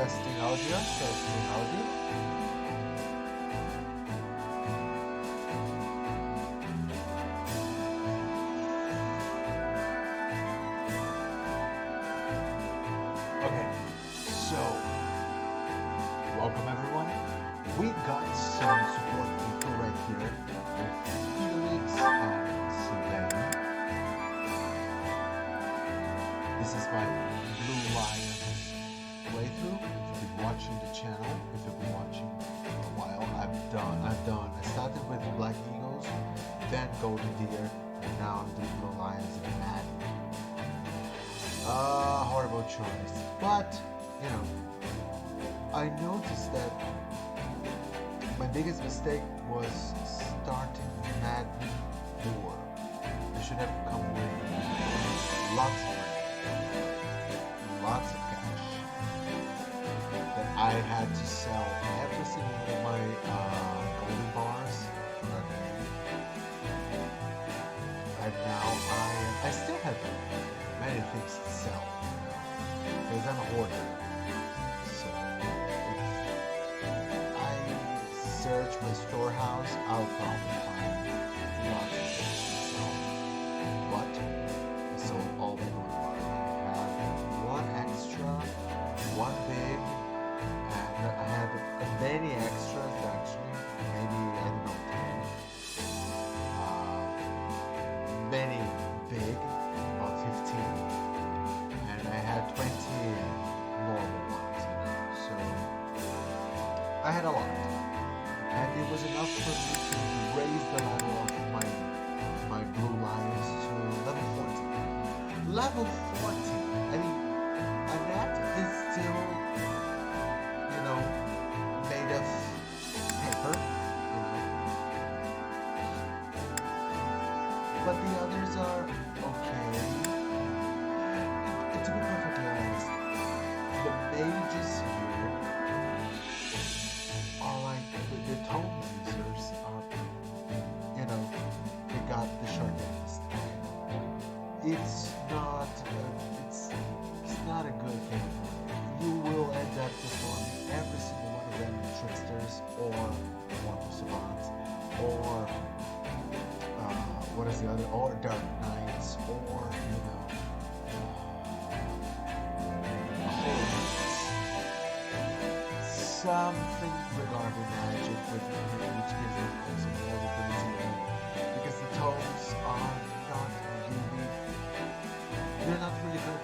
Testing audio, testing audio. Okay, so welcome everyone. We got some support people right here with Felix and Sylvain. This is my Blue Lions playthrough. If you've been watching the channel, if you've been watching for a while, I've done. I started with Black Eagles, then Golden Deer, and now I'm doing Blue Lions and Mad. Horrible choice. But, you know, I noticed that my biggest mistake was starting Mad 4. I should have come with lots of money, lots of cash. That I had to sell every single one of my golden bars. And now I still have many things to sell, because I'm a hoarder. So if I search my storehouse, I'll probably find lots of things to sell. But I sold all the gold bars. I have one extra, one big, and I have many extras actually. Maybe I don't know 10. Many big. 15, and I had 20 normal ones, so I had a lot, and it was enough for me to raise the level of my Blue Lions to level 40. Level 40! I mean, a net is still, you know, made of paper, you know, but the others are okay. To be perfectly honest, the mages here are like the tome users are, you know, they got the short list. It's not a good thing. You will end up performing every single one of them in tricksters or wonder savants or what is the other? Or dark knights or you know. Something regarding magic which gives them also more ability, because the tomes are not really, they're not really good.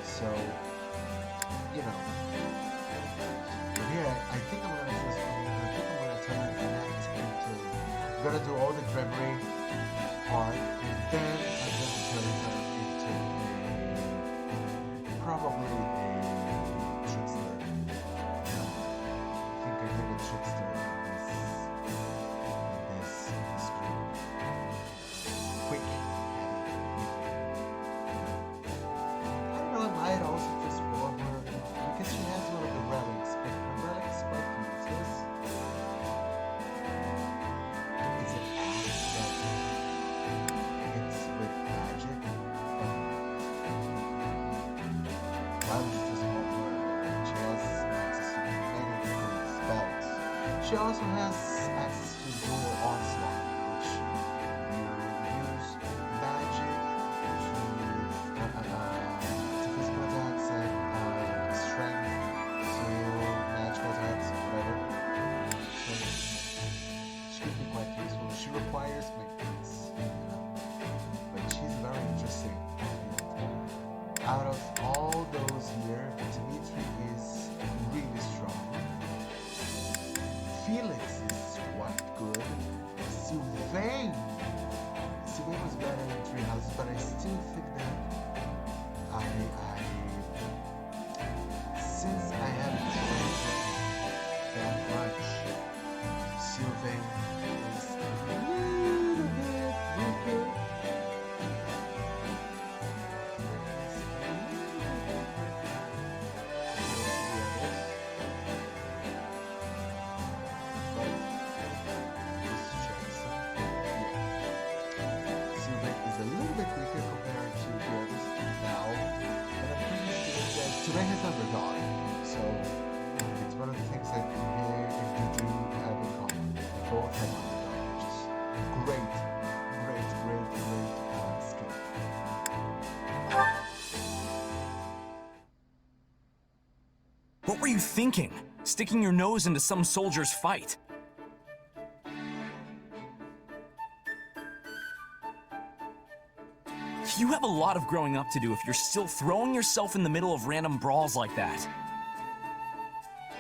So, you know, here I think I'm gonna turn that into, I'm gonna do all the Gremory part, and then I'm gonna turn her into probably trickster. I think I did a trickster in this screen. Quick, heavy. I don't know, I might also just roll her because she has one of the relics, but the relics quite useless. It's an axe that hits with magic. Why would you just roll her? She has access to many different spells. She also has access to dual onslaught, which you use magic to physical attacks and strength to magical attacks, whatever. So she can be quite useful. She requires maintenance, but she's very interesting. Out of all those here, Dimitri is really strong. Felix is quite good. Sylvain was better in 3 houses, but I still think that since I haven't trained that much, Sylvain is a little bit weaker. Sylvain is a little bit weaker compared to the others now, but I'm pretty sure that play his underdog, so it's one of the things that he and you do have in common. They both have underdog, which is great, skill. What were you thinking? Sticking your nose into some soldier's fight? You have a lot of growing up to do if you're still throwing yourself in the middle of random brawls like that.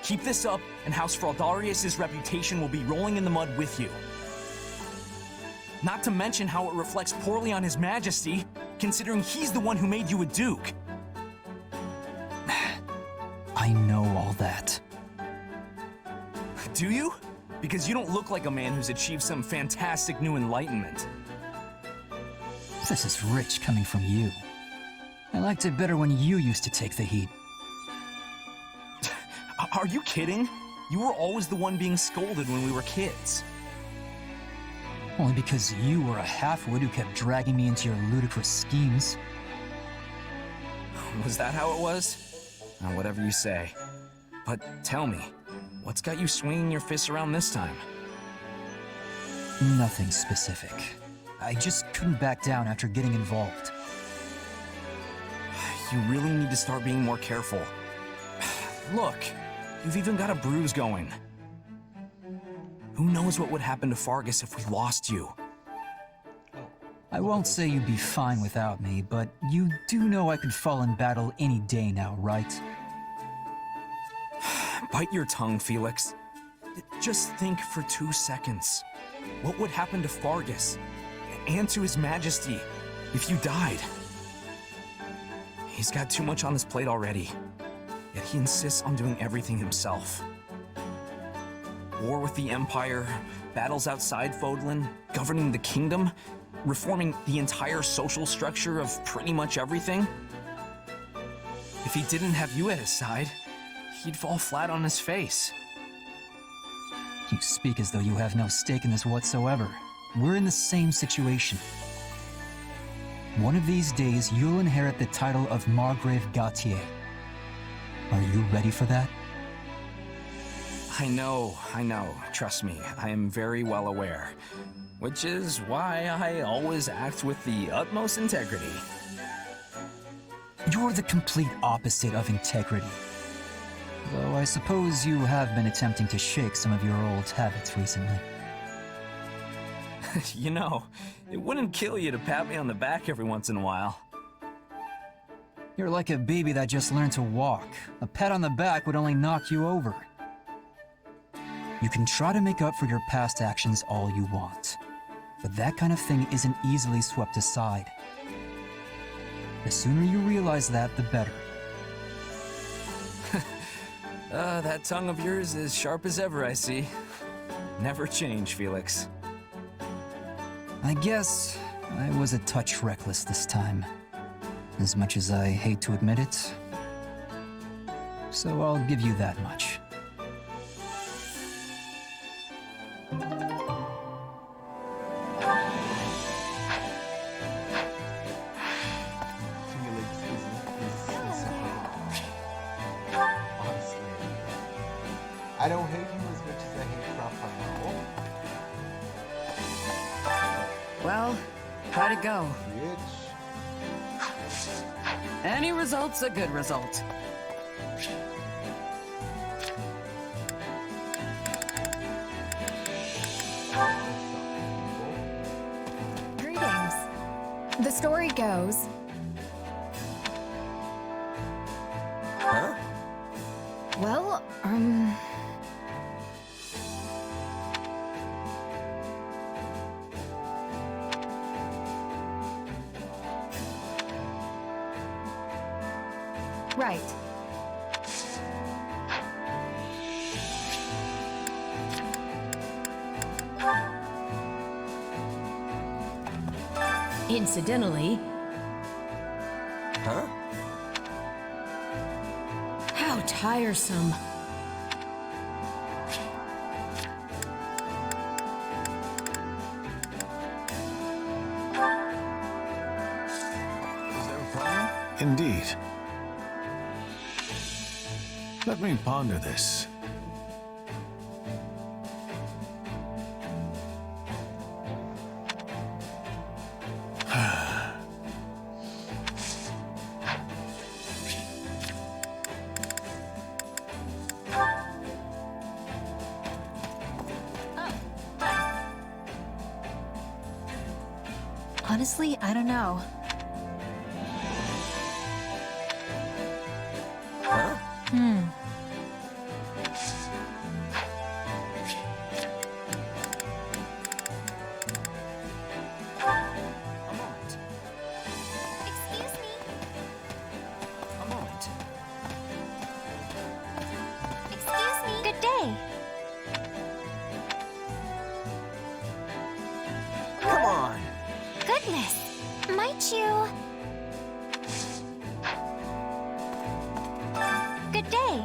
Keep this up, and House Fraldarius' reputation will be rolling in the mud with you. Not to mention how it reflects poorly on His Majesty, considering he's the one who made you a duke. I know all that. Do you? Because you don't look like a man who's achieved some fantastic new enlightenment. This is rich coming from you. I liked it better when you used to take the heat. Are you kidding? You were always the one being scolded when we were kids. Only because you were a half-wit who kept dragging me into your ludicrous schemes. Was that how it was? Whatever you say. But tell me, what's got you swinging your fists around this time? Nothing specific. I just couldn't back down after getting involved. You really need to start being more careful. Look, you've even got a bruise going. Who knows what would happen to Fargus if we lost you? I won't say you'd be fine without me, but you do know I could fall in battle any day now, right? Bite your tongue, Felix. Just think for 2 seconds. What would happen to Fargus? And to His Majesty if you died? He's got too much on his plate already, yet he insists on doing everything himself. War with the Empire, battles outside Fodlan, governing the kingdom, reforming the entire social structure of pretty much everything. If he didn't have you at his side, he'd fall flat on his face. You speak as though you have no stake in this whatsoever. We're in the same situation. One of these days, you'll inherit the title of Margrave Gautier. Are you ready for that? I know. Trust me, I am very well aware. Which is why I always act with the utmost integrity. You're the complete opposite of integrity. Though I suppose you have been attempting to shake some of your old habits recently. You know, it wouldn't kill you to pat me on the back every once in a while. You're like a baby that just learned to walk. A pat on the back would only knock you over. You can try to make up for your past actions all you want, but that kind of thing isn't easily swept aside. The sooner you realize that, the better. That tongue of yours is sharp as ever, I see. Never change, Felix. I guess I was a touch reckless this time, as much as I hate to admit it. So I'll give you that much. Felix is honestly. I don't hate you as much as I hate Raphael. Well, how'd it go? Bitch. Any result's a good result. Greetings. The story goes... Huh? Well, Right. Incidentally, Huh? how tiresome. Indeed. Let me ponder this. Honestly, I don't know. A moment. Excuse me. A moment. Excuse me. Good day. Come on! Goodness. Might you? Good day.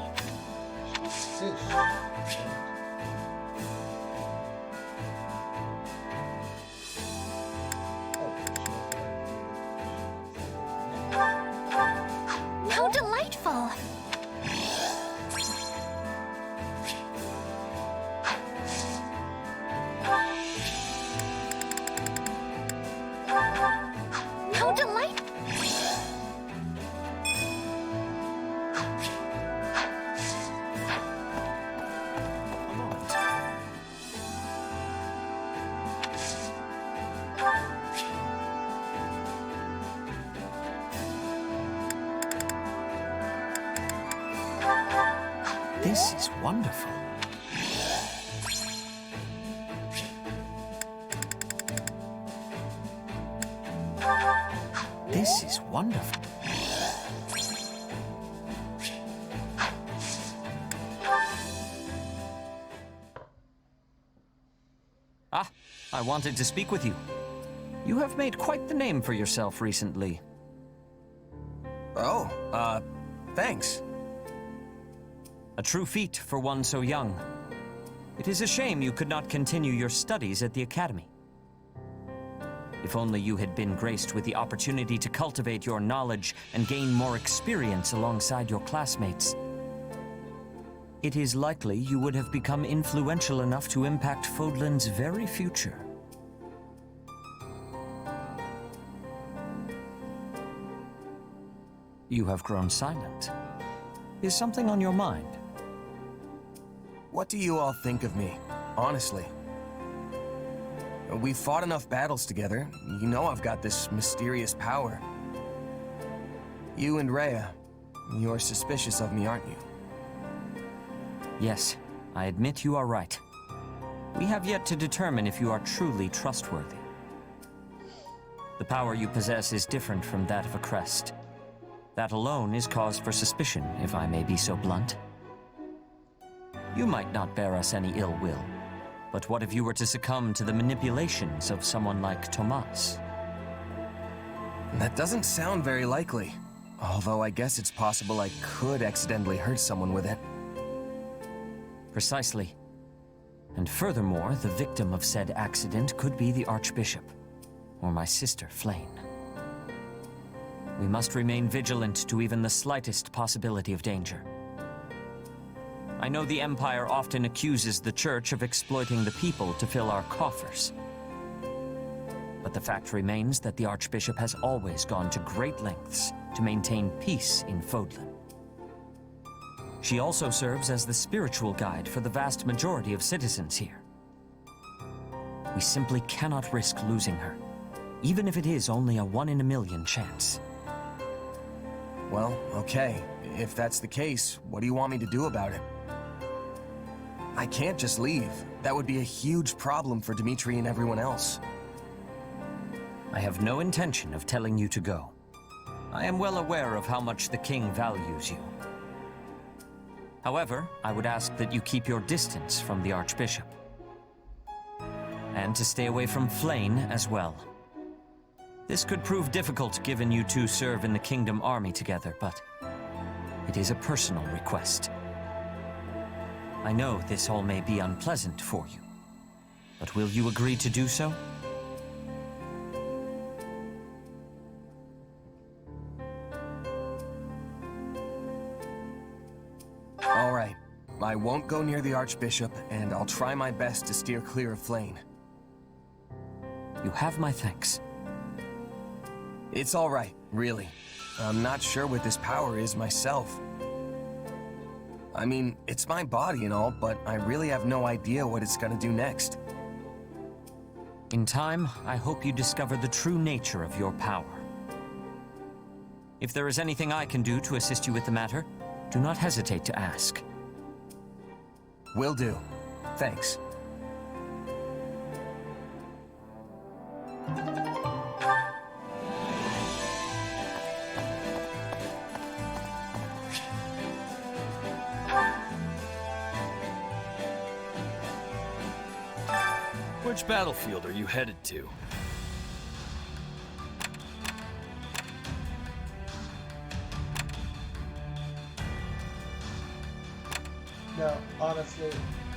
How delightful. How delightful. A moment. This is wonderful. This is wonderful. Ah, I wanted to speak with you. You have made quite the name for yourself recently. Oh, thanks. A true feat for one so young. It is a shame you could not continue your studies at the academy. If only you had been graced with the opportunity to cultivate your knowledge and gain more experience alongside your classmates. It is likely you would have become influential enough to impact Fodlan's very future. You have grown silent. Is something on your mind? What do you all think of me, honestly? We've fought enough battles together. You know I've got this mysterious power. You and Rhea, you're suspicious of me, aren't you? Yes, I admit you are right. We have yet to determine if you are truly trustworthy. The power you possess is different from that of a crest. That alone is cause for suspicion, if I may be so blunt. You might not bear us any ill will, but what if you were to succumb to the manipulations of someone like Tomas? That doesn't sound very likely. Although I guess it's possible I could accidentally hurt someone with it. Precisely. And furthermore, the victim of said accident could be the Archbishop, or my sister, Flane. We must remain vigilant to even the slightest possibility of danger. I know the Empire often accuses the Church of exploiting the people to fill our coffers. But the fact remains that the Archbishop has always gone to great lengths to maintain peace in Fodlan. She also serves as the spiritual guide for the vast majority of citizens here. We simply cannot risk losing her, even if it is only a 1 in a million chance. Well, okay. If that's the case, what do you want me to do about it? I can't just leave. That would be a huge problem for Dimitri and everyone else. I have no intention of telling you to go. I am well aware of how much the king values you. However, I would ask that you keep your distance from the Archbishop. And to stay away from Flane as well. This could prove difficult given you two serve in the Kingdom Army together, but it is a personal request. I know this all may be unpleasant for you, but will you agree to do so? I won't go near the Archbishop, and I'll try my best to steer clear of Flame. You have my thanks. It's all right, really. I'm not sure what this power is myself. I mean, it's my body and all, but I really have no idea what it's gonna do next. In time, I hope you discover the true nature of your power. If there is anything I can do to assist you with the matter, do not hesitate to ask. Will do. Thanks. Which battlefield are you headed to? No, honestly,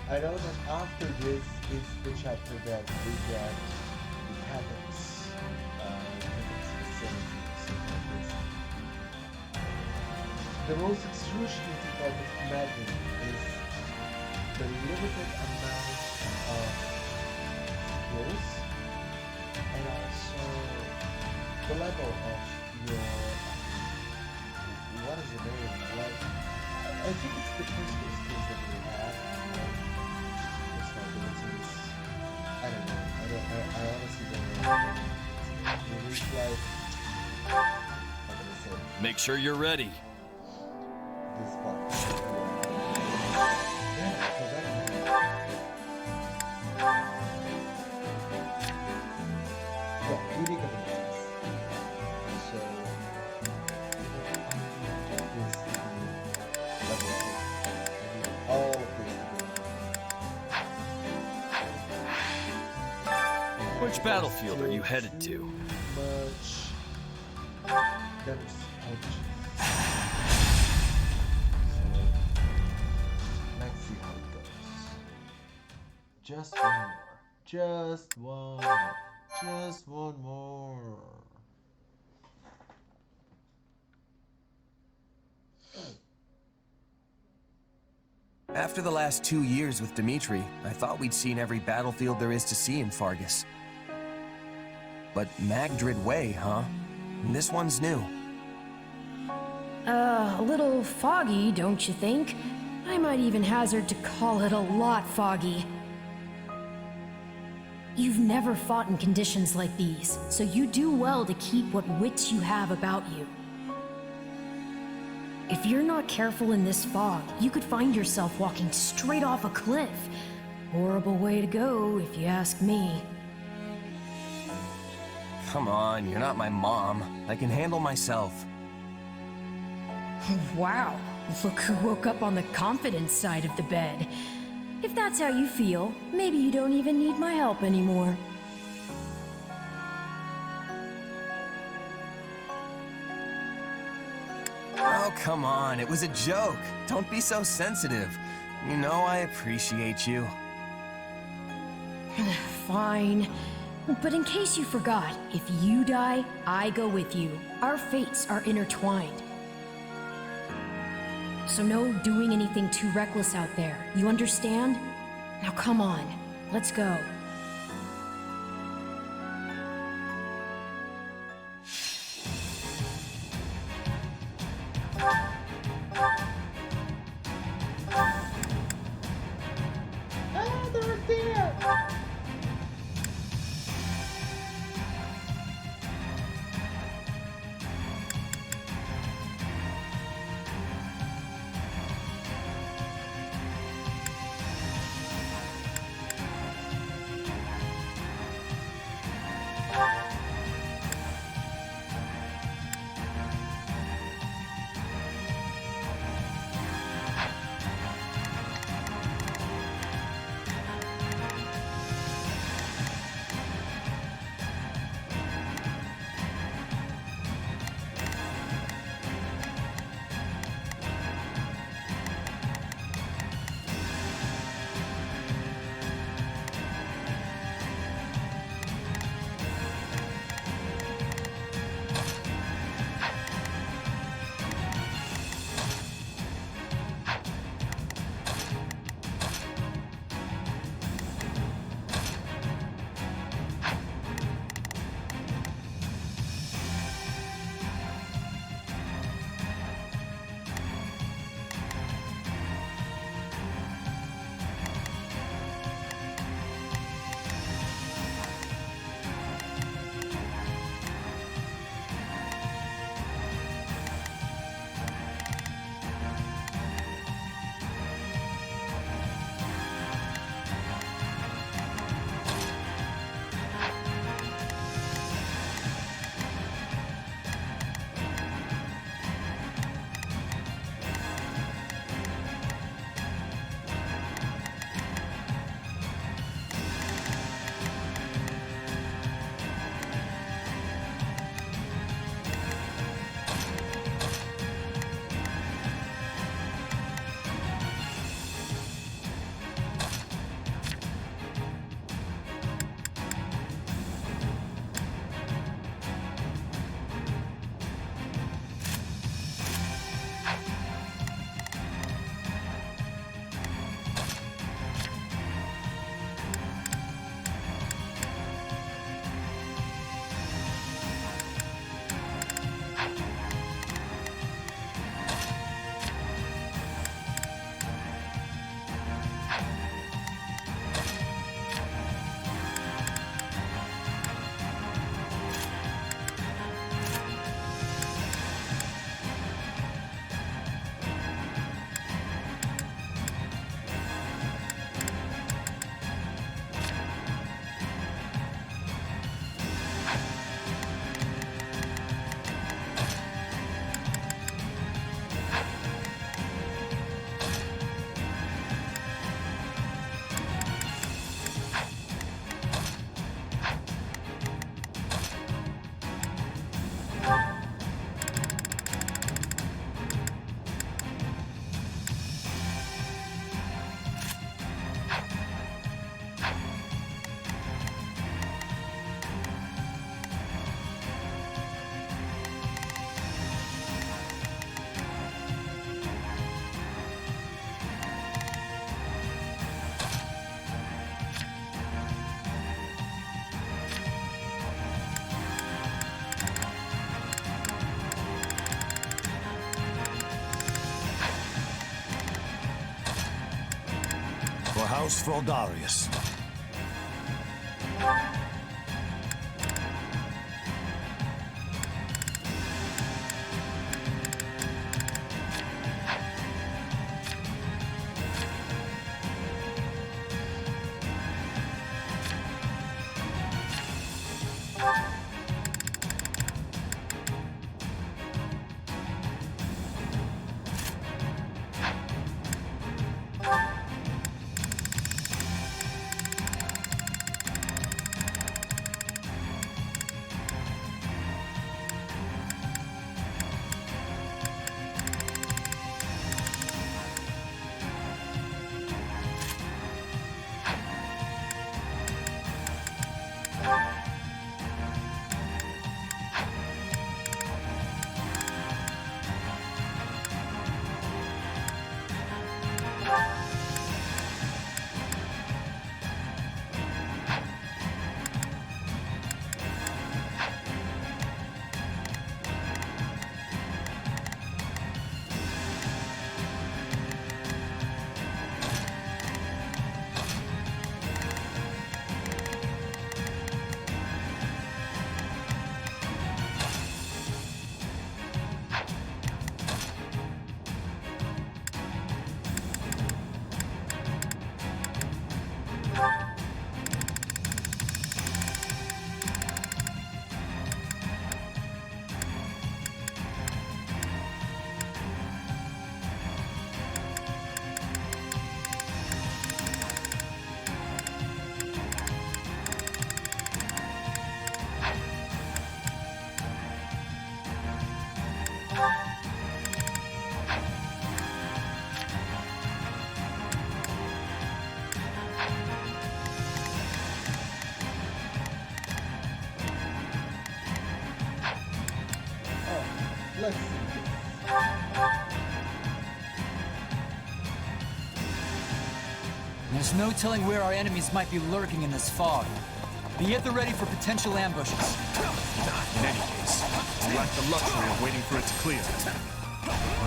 I know that after this is the chapter that we get the Catholics, facility, something like this. The most excruciating part of Magic is the limited amount of skills and also the level of your, what is the name? Like, I think it's the principal skills that we have. Responsibilities. I don't know. I honestly don't know. We reach like, how can I say? Make sure you're ready. This part. Yeah, exactly. Yeah, unique abilities. So, this level 2. I need all of this to go. Which battlefield are you headed to? Much damage punches. So let's see how it goes. Just one more. Just one more. Just one more. After the last 2 years with Dimitri, I thought we'd seen every battlefield there is to see in Fargus. But Magdrid Way, huh? This one's new. A little foggy, don't you think? I might even hazard to call it a lot foggy. You've never fought in conditions like these, so you do well to keep what wits you have about you. If you're not careful in this fog, you could find yourself walking straight off a cliff. Horrible way to go, if you ask me. Come on, you're not my mom. I can handle myself. Wow, look who woke up on the confidence side of the bed. If that's how you feel, maybe you don't even need my help anymore. Oh, come on, it was a joke. Don't be so sensitive. You know I appreciate you. Fine. But in case you forgot, if you die, I go with you. Our fates are intertwined. So no doing anything too reckless out there. You understand? Now come on, let's go. Ah, they're there! House Fraldarius. Let's see. There's no telling where our enemies might be lurking in this fog. Be at the ready for potential ambushes. In any case, we lack the luxury of waiting for it to clear.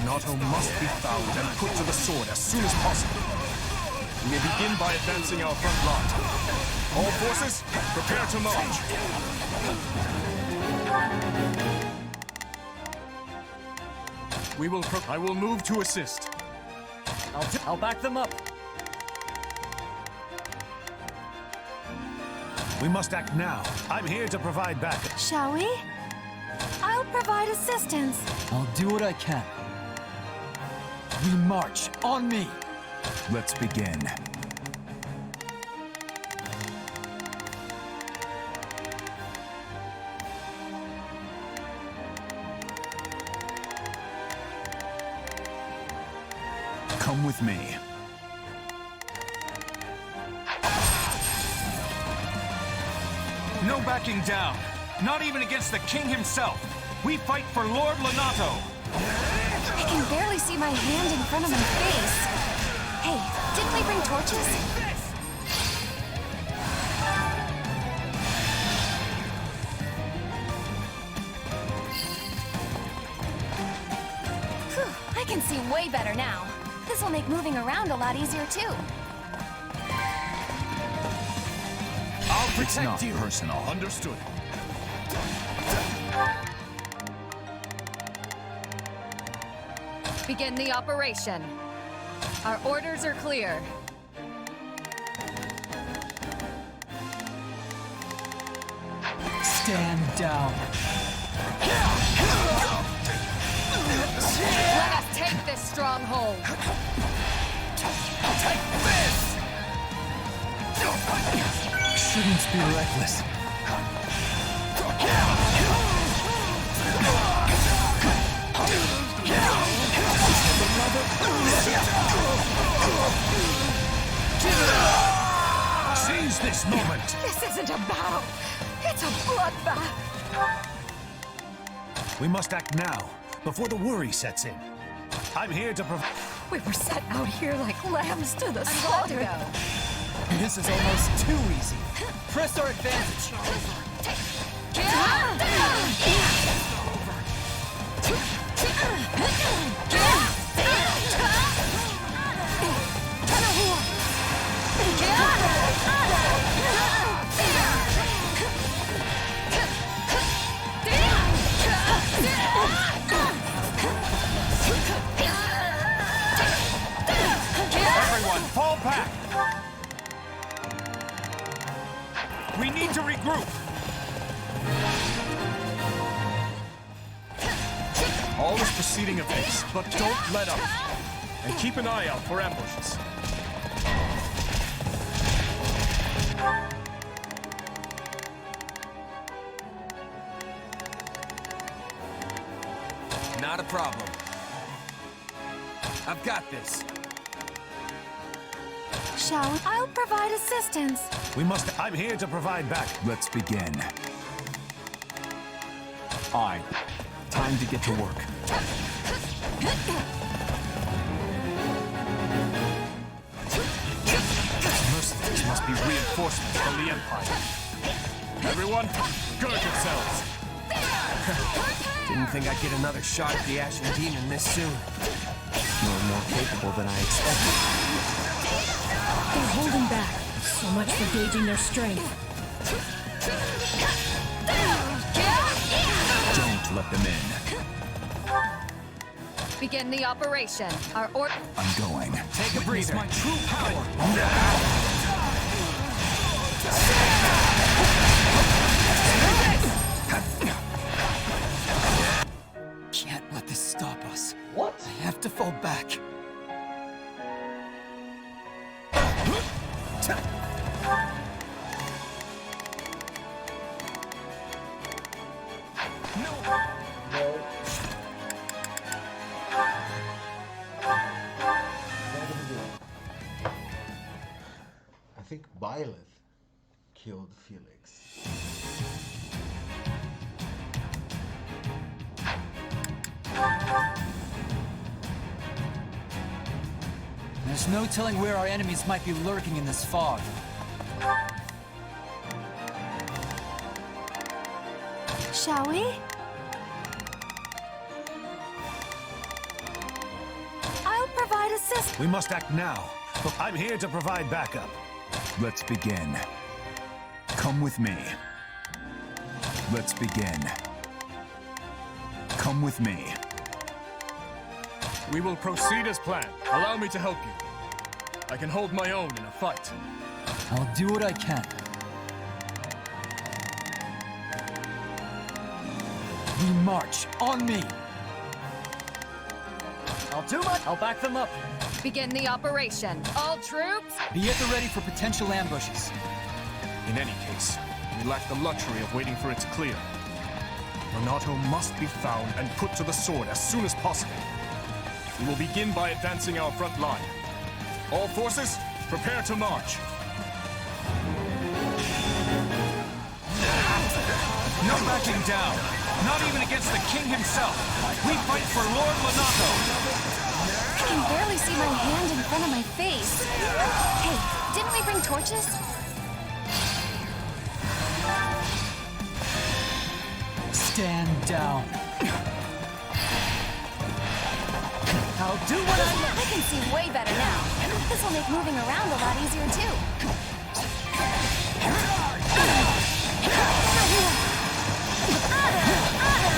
Renato must be found and put to the sword as soon as possible. We may begin by advancing our front line. All forces, prepare to march. I will move to assist. I'll back them up. We must act now. I'm here to provide backup. Shall we? I'll provide assistance. I'll do what I can. We march. On me. Let's begin. Come with me. No backing down. Not even against the king himself. We fight for Lord Lonato. I can barely see my hand in front of my face. Hey, didn't we bring torches? Phew, I can see way better now. This will make moving around a lot easier too. I'll It's protect not you. personal. Understood. Begin the operation. Our orders are clear. Stand down. Let us take this stronghold. Shouldn't be reckless. Seize this moment. This isn't a battle. It's a bloodbath. We must act now, before the worry sets in. I'm here to provide. We were set out here like lambs to the slaughter. This is almost too easy. Press our advantage. We need to regroup. All is proceeding apace, but don't let up. And keep an eye out for ambushes. Not a problem. I've got this. Shall we? I'll provide assistance. I'm here to provide back. Let's begin. Aye. Time to get to work. Mercenaries must be reinforcements from the Empire. Everyone, gird yourselves. Didn't think I'd get another shot at the Ashen Demon this soon. You're more capable than I expected. They're holding back. So much for gauging their strength. Don't let them in. Begin the operation. Our order. I'm going. Take a breather. My true power. Can't let this stop us. What? I have to fall back. I think Byleth killed Felix. There's no telling where our enemies might be lurking in this fog. Shall we? I'll provide assistance. We must act now. I'm here to provide backup. Let's begin. Come with me. Let's begin. Come with me. We will proceed as planned. Allow me to help you. I can hold my own in a fight. I'll do what I can. We march. On me! I'll do it! I'll back them up. Begin the operation. All troops. Be at the ready for potential ambushes. In any case, we lack the luxury of waiting for it to clear. Renato must be found and put to the sword as soon as possible. We will begin by advancing our front line. All forces, prepare to march. No backing down. Not even against the king himself. We fight for Lord Renato. I can barely see my hand in front of my face. Hey, didn't we bring torches? Stand down. I'll do what I can see way better now. This will make moving around a lot easier too.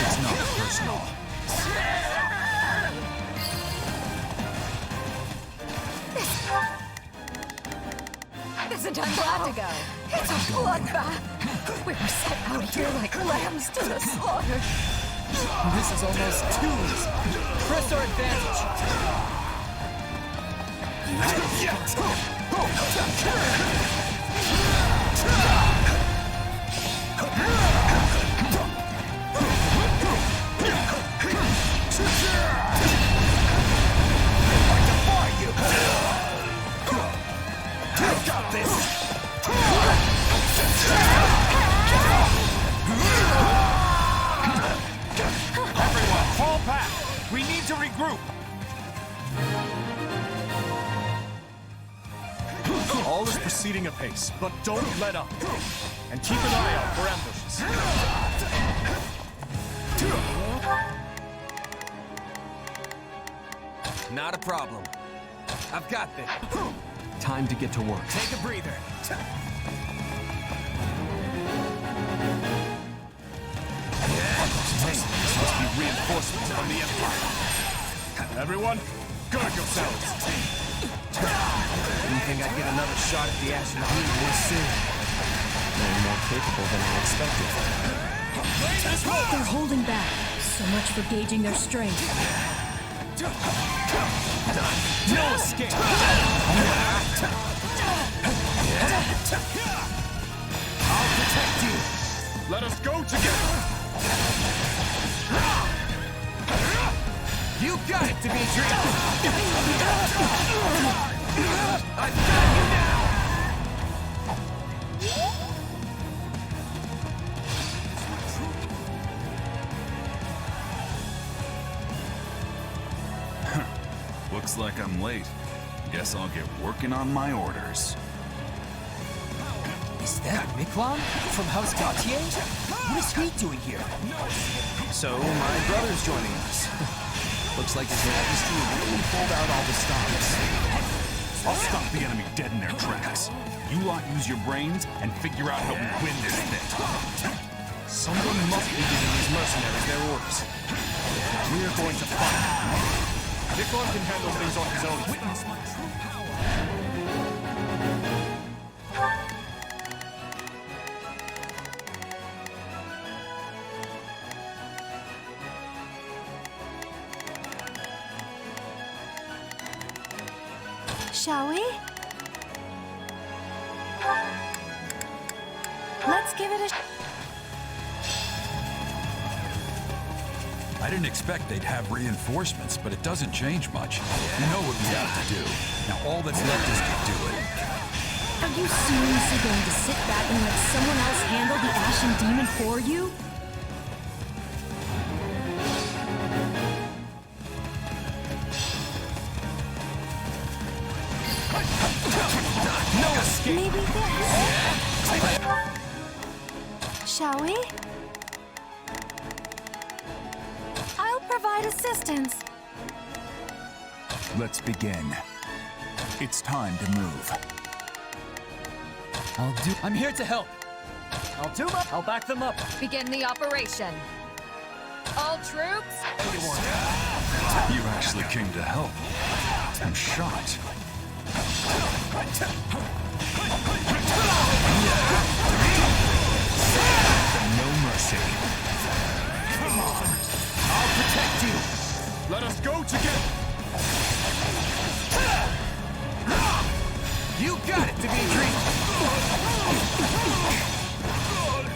It's not personal. Isn't time glad to go? It's a bloodbath. We were set out here like lambs to the slaughter. This is almost too easy. Press our advantage. Got this! Everyone, fall back. We need to regroup. All is proceeding apace, but don't let up. And keep an eye out for ambushes. Not a problem. I've got this. Time to get to work. Take a breather. Mercenaries must be reinforcements from the Empire. Everyone, gird yourselves. Didn't think I'd get another shot at the Ashen Demon this soon. definitely more capable than I expected. They're holding back. So much for gauging their strength. No escape! I'll protect you. Let us go together. You got it, Dimitri! I've got you now! Looks like I'm late. Guess I'll get working on my orders. Is that Miquelon from House Gautier? What is he doing here? So, my brother's joining us. Looks like His Majesty really pulled out all the stops. I'll stop the enemy dead in their tracks. You lot use your brains and figure out how we win this bit. Someone must be giving these mercenaries their orders. We're going to fight. Nikolon can handle things on his own. Witness my true power. Shall we? Let's give it a I didn't expect they'd have reinforcements, but it doesn't change much. We know what we have to do. Now all that's left is to do it. Are you seriously going to sit back and let someone else handle the Ashen Demon for you? No escape! maybe this. Shall we? I'll provide assistance. Let's begin. It's time to move. I'm here to help. I'll back them up. Begin the operation. All troops, You actually came to help. I'm shocked. No mercy. Come on. I'll protect you. Let us go together. You got it, Dimitri!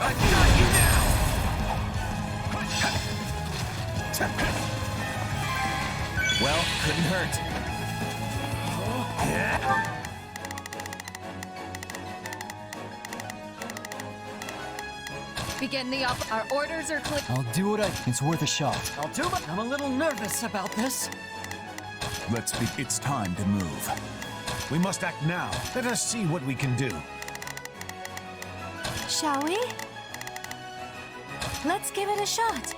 I've got you now! Well, couldn't hurt. begin the Our orders are clear. I'll do what it's worth a shot. I'm a little nervous about this. It's time to move. We must act now. Let us see what we can do. Shall we? Let's give it a shot.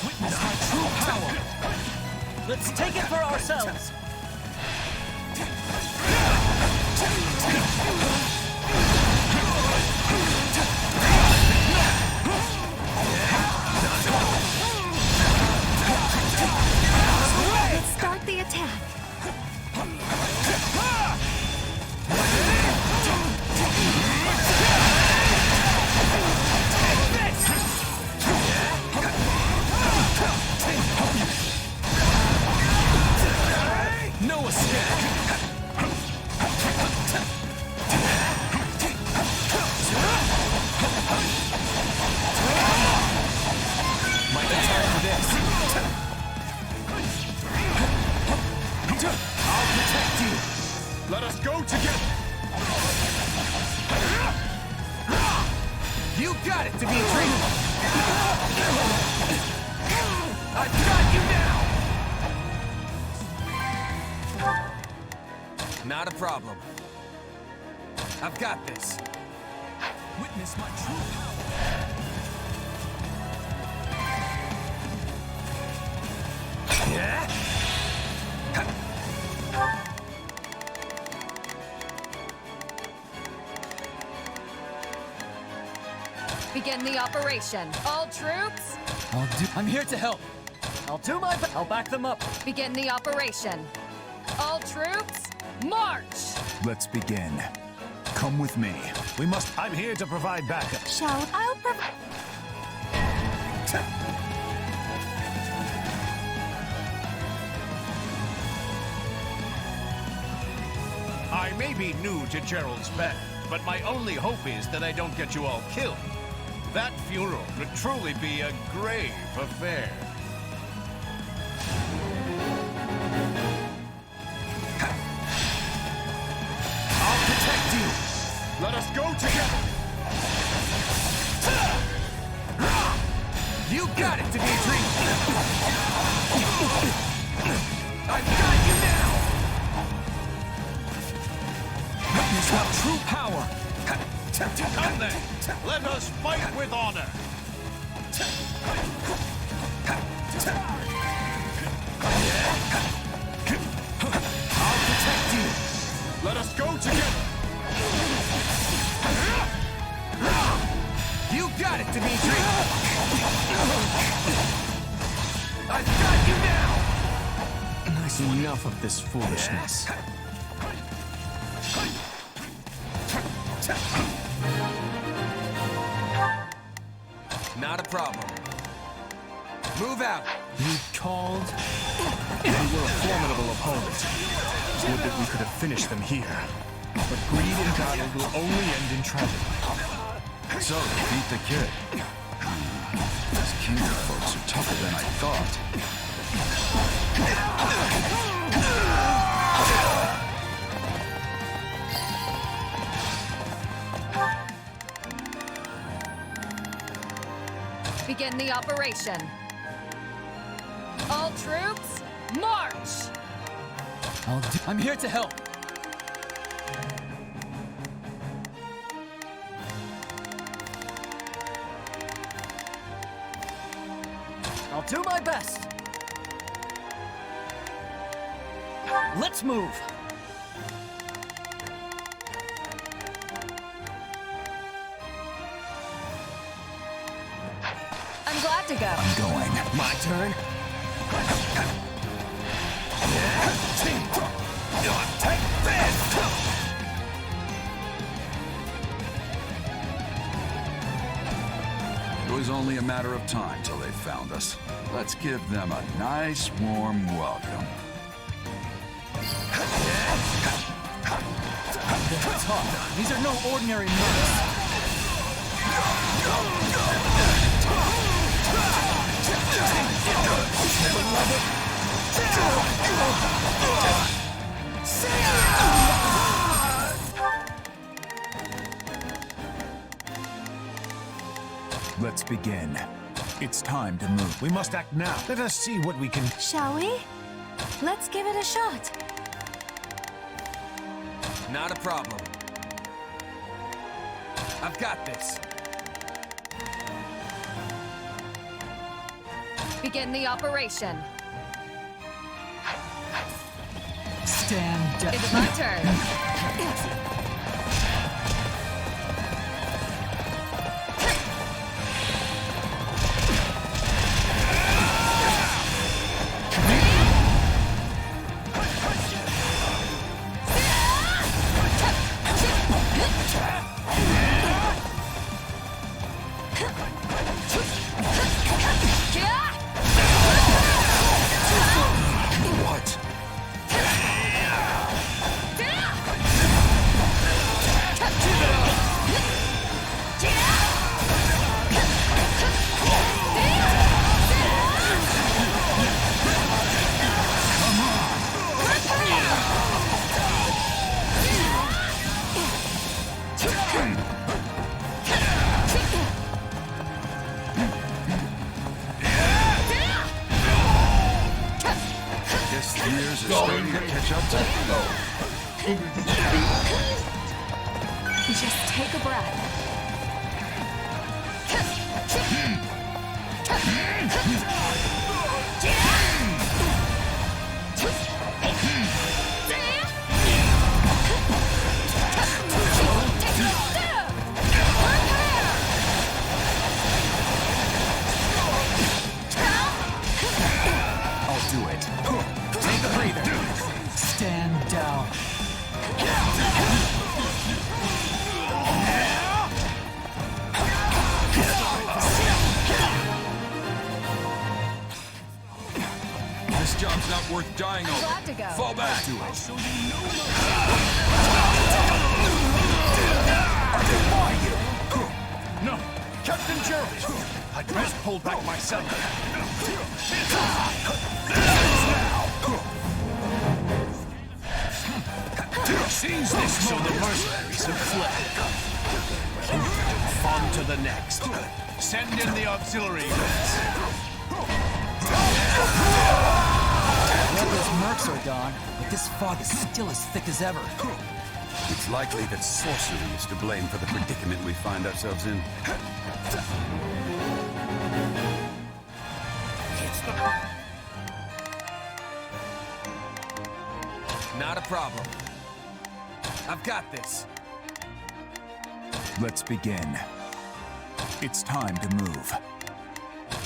Witness my true power. Let's take it for ourselves. Let's start the attack. No escape! Might be time for this. I'll protect you. Let us go together. You got it, Dimitri! I've got you now! Not a problem. I've got this. Witness my true power. Yeah? Begin the operation. All troops, I'm here to help. I'll back them up. begin the operation. All troops, march! Let's begin. Come with me. We must. I'm here to provide backup. Shall I'll provide. I may be new to Gerald's band, but my only hope is that I don't get you all killed. That funeral would truly be a grave affair. I'll protect you. Let us go together. You got it, Dimitri! I've got you now! Witness our true power! Come then, let us fight with honor. I'll protect you. Let us go together. You got it, Dimitri! I've got you now! Enough of this foolishness. Not a problem. Move out! You called? We were a formidable opponent. Would that we could have finished them here. But greed in battle will only end in tragedy. So, you beat the kid. These kingdom folks are tougher than I thought. Begin the operation. All troops, march! I'm here to help. I'll do my best. Let's move. I'm glad to go. I'm going. My turn? Take this! It was only a matter of time till they found us. Let's give them a nice, warm welcome. They're tough. These are no ordinary monks. Let's begin. It's time to move. We must act now. Let us see what we can... Shall we? Let's give it a shot. Not a problem. I've got this. Begin the operation. Stand down. It is my turn. What? Guess the years are starting to catch up to me. Just take a breath. I'll do it. Take a breather. Stand down. worth dying over. Glad to go. Fall back to it. I defy you! No, Captain Gerald! I'd best pull back myself. Seize this so the mercenaries have fled. On to the next. Send in the auxiliary units. Well, those mercs are gone, but this fog is still as thick as ever. It's likely that sorcery is to blame for the predicament we find ourselves in. Not a problem. I've got this. Let's begin. It's time to move.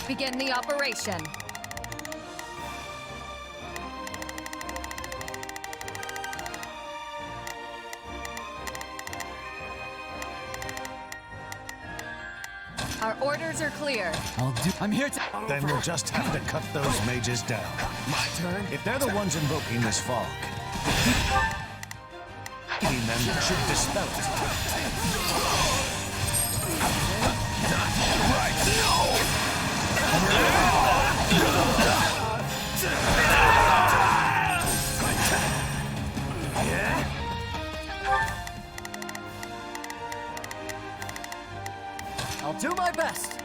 Begin the operation. Our orders are clear. I'm here to... Then we'll just have to cut those mages down. My turn? If they're the ones invoking this fog, hitting them should dispel it. I'll do my best.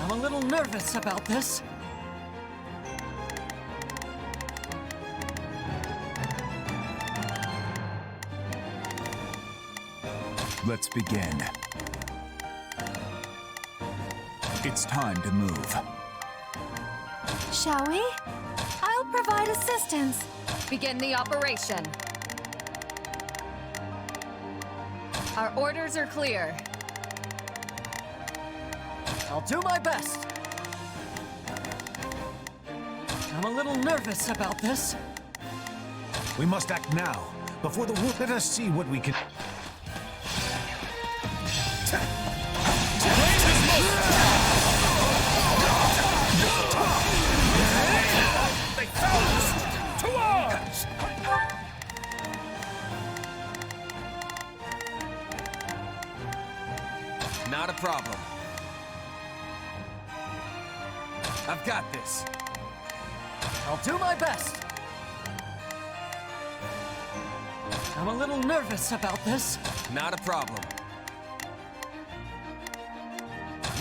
I'm a little nervous about this. Let's begin. It's time to move. Shall we? I'll provide assistance. Begin the operation. Our orders are clear. I'll do my best. I'm a little nervous about this. We must act now, before the war. Let us see what we can... They found us! To arms! Not a problem. I've got this. I'll do my best. I'm a little nervous about this. Not a problem.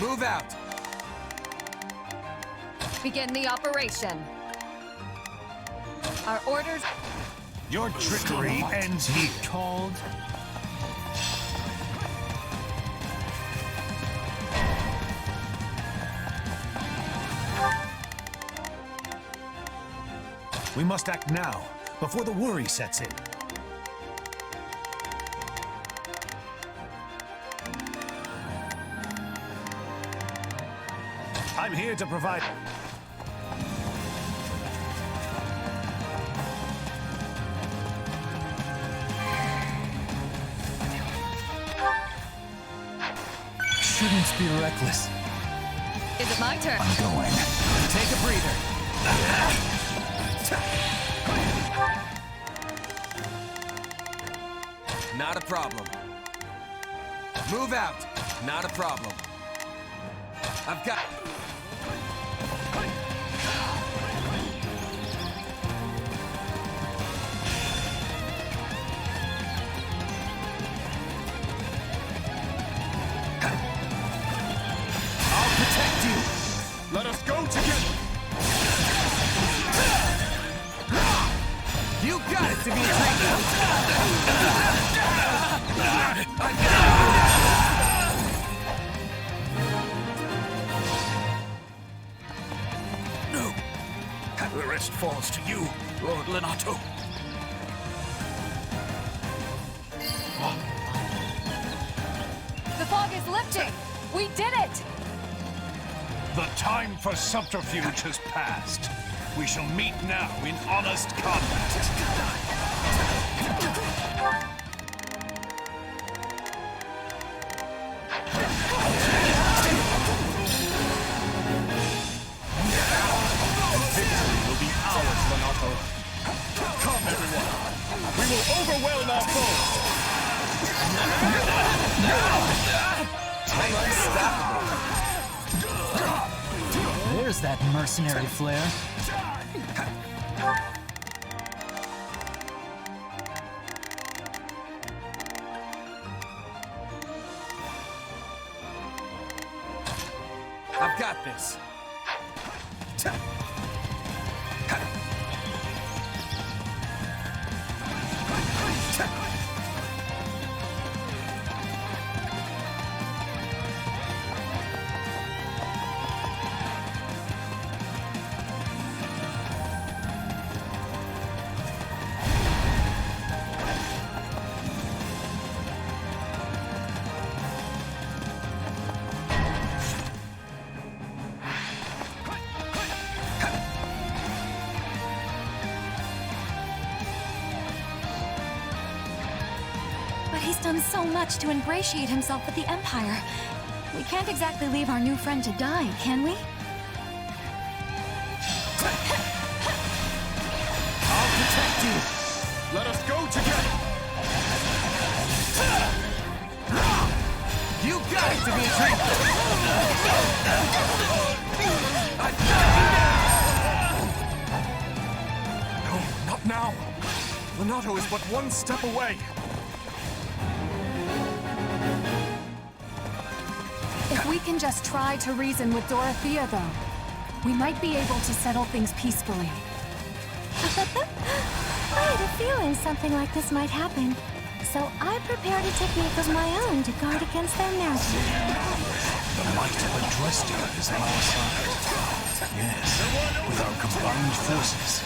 Move out. Begin the operation. Our orders... Your trickery ends here. Called. We must act now, before the worry sets in. I'm here to provide... Shouldn't be reckless. Is it my turn? I'm going. Take a breather. Not a problem. Move out. Not a problem. I've got... I'll protect you! Let us go together! You got it to be a No! The rest falls to you, Lord Lenato. The fog is lifting! We did it! The time for subterfuge has passed. We shall meet now in honest combat. And victory will be ours, Renato. Come, everyone. We will overwhelm our foes. There's that mercenary flair. I've got this. But he's done so much to ingratiate himself with the Empire. We can't exactly leave our new friend to die, can we? I'll protect you. Let us go together. You got it, Dimitri! No, not now. Renato is but one step away. If we can just try to reason with Dorothea, though, we might be able to settle things peacefully. I had a feeling something like this might happen, so I prepared a technique of my own to guard against their magic. The might of Adrestia is on our side. Yes, with our combined forces.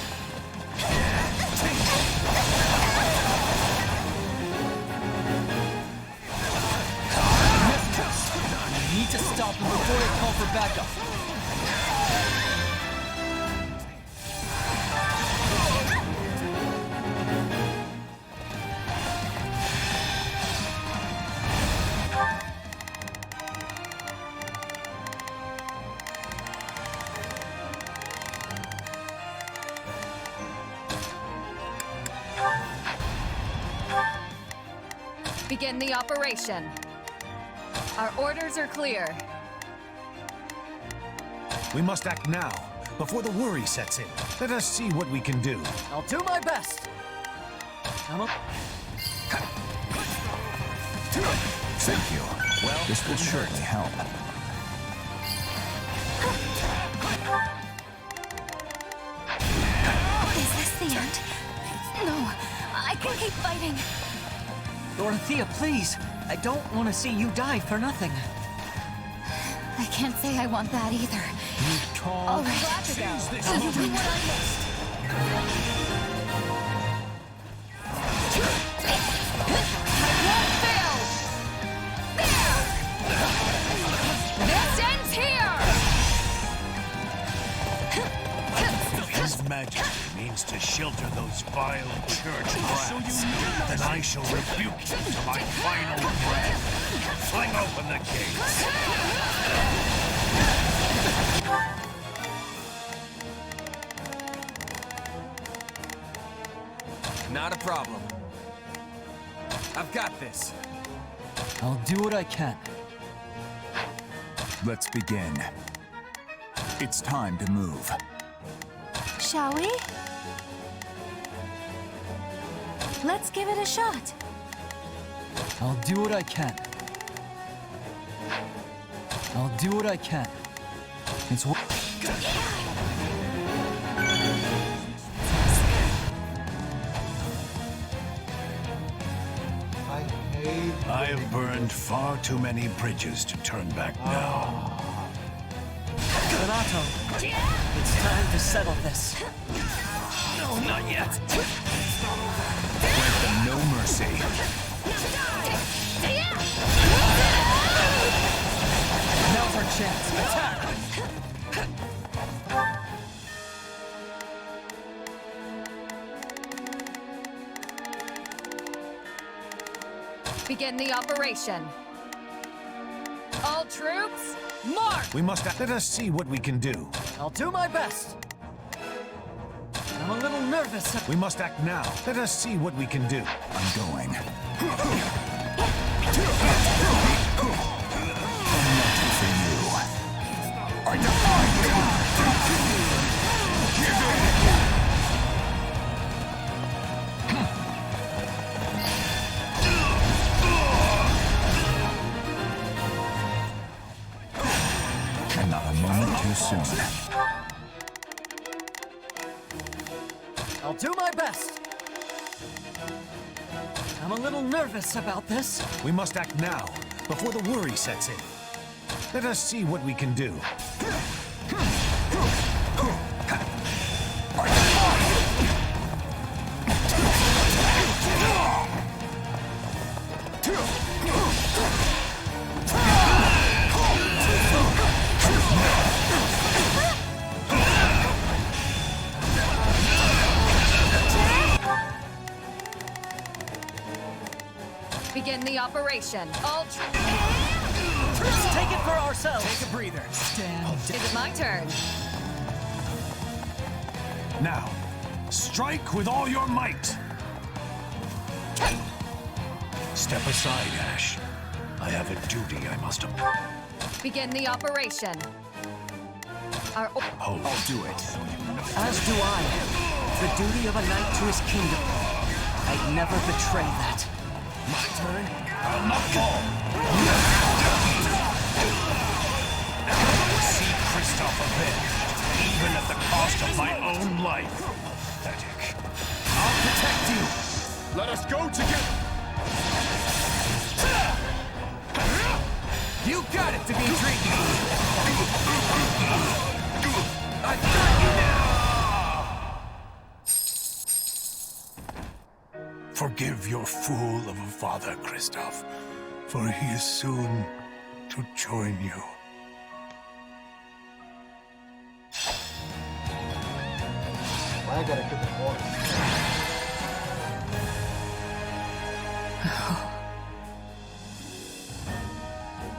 You need to stop them before they call for backup. Begin the operation. Our orders are clear. We must act now, before the worry sets in. Let us see what we can do. I'll do my best. Thank you. Well, this will surely help. Is this the end? No, I can keep fighting. Dorothea, please. I don't want to see you die for nothing. I can't say I want that either. All right. Give me what I missed. This ends here! His Majesty means to shelter those vile church brats. Then I shall rebuke him to my final breath. Fling open the gates. Not a problem. I've got this. I'll do what I can. Let's begin. It's time to move. Shall we? Let's give it a shot. I'll do what I can. I'll do what I can. It's what... I hate... I have burned far too many bridges to turn back now. Renato, it's time to settle this. No, not yet. Grant them no mercy. Now's our chance. Attack! Begin the operation. All troops, march! We must let us see what we can do. I'll do my best. I'm a little nervous. We must act now. Let us see what we can do. I'm going. I'm nothing for you. I defy you! Give in! And not a moment too soon. I'll do my best. I'm a little nervous about this. We must act now, before the worry sets in. Let us see what we can do. Begin the operation. All troops. Let's take it for ourselves. Take a breather. Stand. Is it my turn? Now, strike with all your might. Step aside, Ash. I have a duty I must Begin the operation. Our I'll do it. As do I. The duty of a knight to his kingdom. I'd never betray that. My turn? I'll not fall. I will see Kristoff avenged, even at the cost of my own life. Pathetic. I'll protect you. Let us go together! You got it, Dimitri! I've got you now! Forgive your fool of a father, Kristoff, for he is soon to join you. Why I gotta keep it quiet?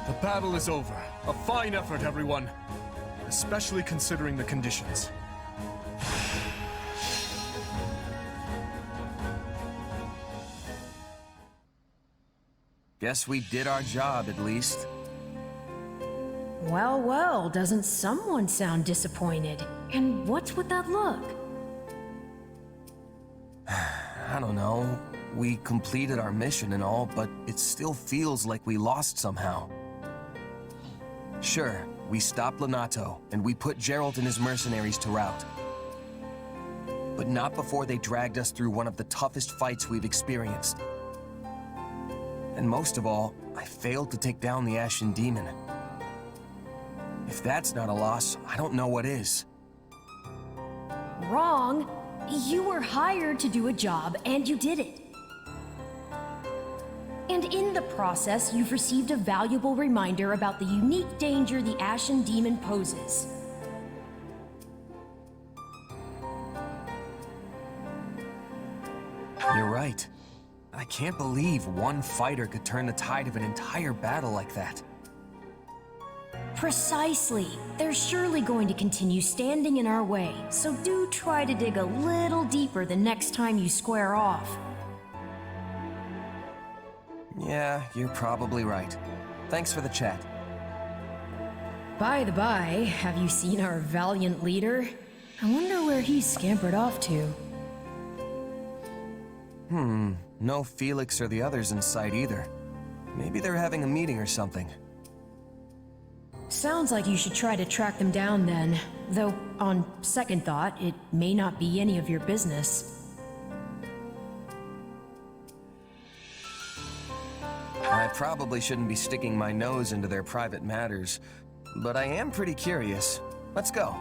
The battle is over. A fine effort, everyone. Especially considering the conditions. Guess we did our job, at least. Well, well, doesn't someone sound disappointed? And what's with that look? I don't know. We completed our mission and all, but it still feels like we lost somehow. Sure, we stopped Lonato, and we put Geralt and his mercenaries to rout. But not before they dragged us through one of the toughest fights we've experienced. And most of all, I failed to take down the Ashen Demon. If that's not a loss, I don't know what is. Wrong. You were hired to do a job, and you did it. And in the process, you've received a valuable reminder about the unique danger the Ashen Demon poses. You're right. I can't believe one fighter could turn the tide of an entire battle like that. Precisely. They're surely going to continue standing in our way, so do try to dig a little deeper the next time you square off. Yeah, you're probably right. Thanks for the chat. By the by, have you seen our valiant leader? I wonder where he's scampered off to. No Felix or the others in sight either. Maybe they're having a meeting or something. Sounds like you should try to track them down then. Though, on second thought, it may not be any of your business. I probably shouldn't be sticking my nose into their private matters, but I am pretty curious. Let's go.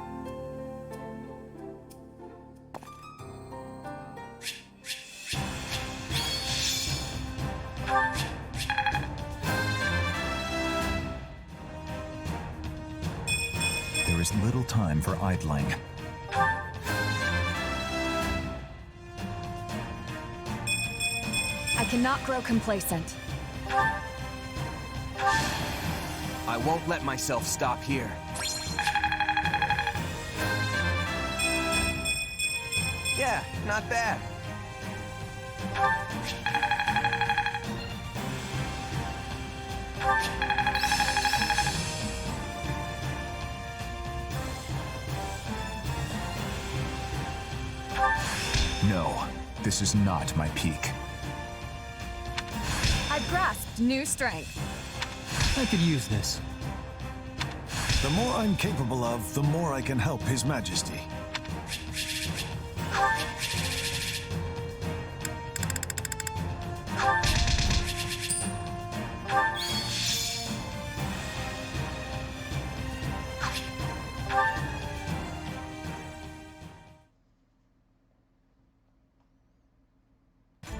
There is little time for idling. I cannot grow complacent. I won't let myself stop here. Yeah, not bad. No, this is not my peak. I've grasped new strength. I could use this. The more I'm capable of, the more I can help His Majesty.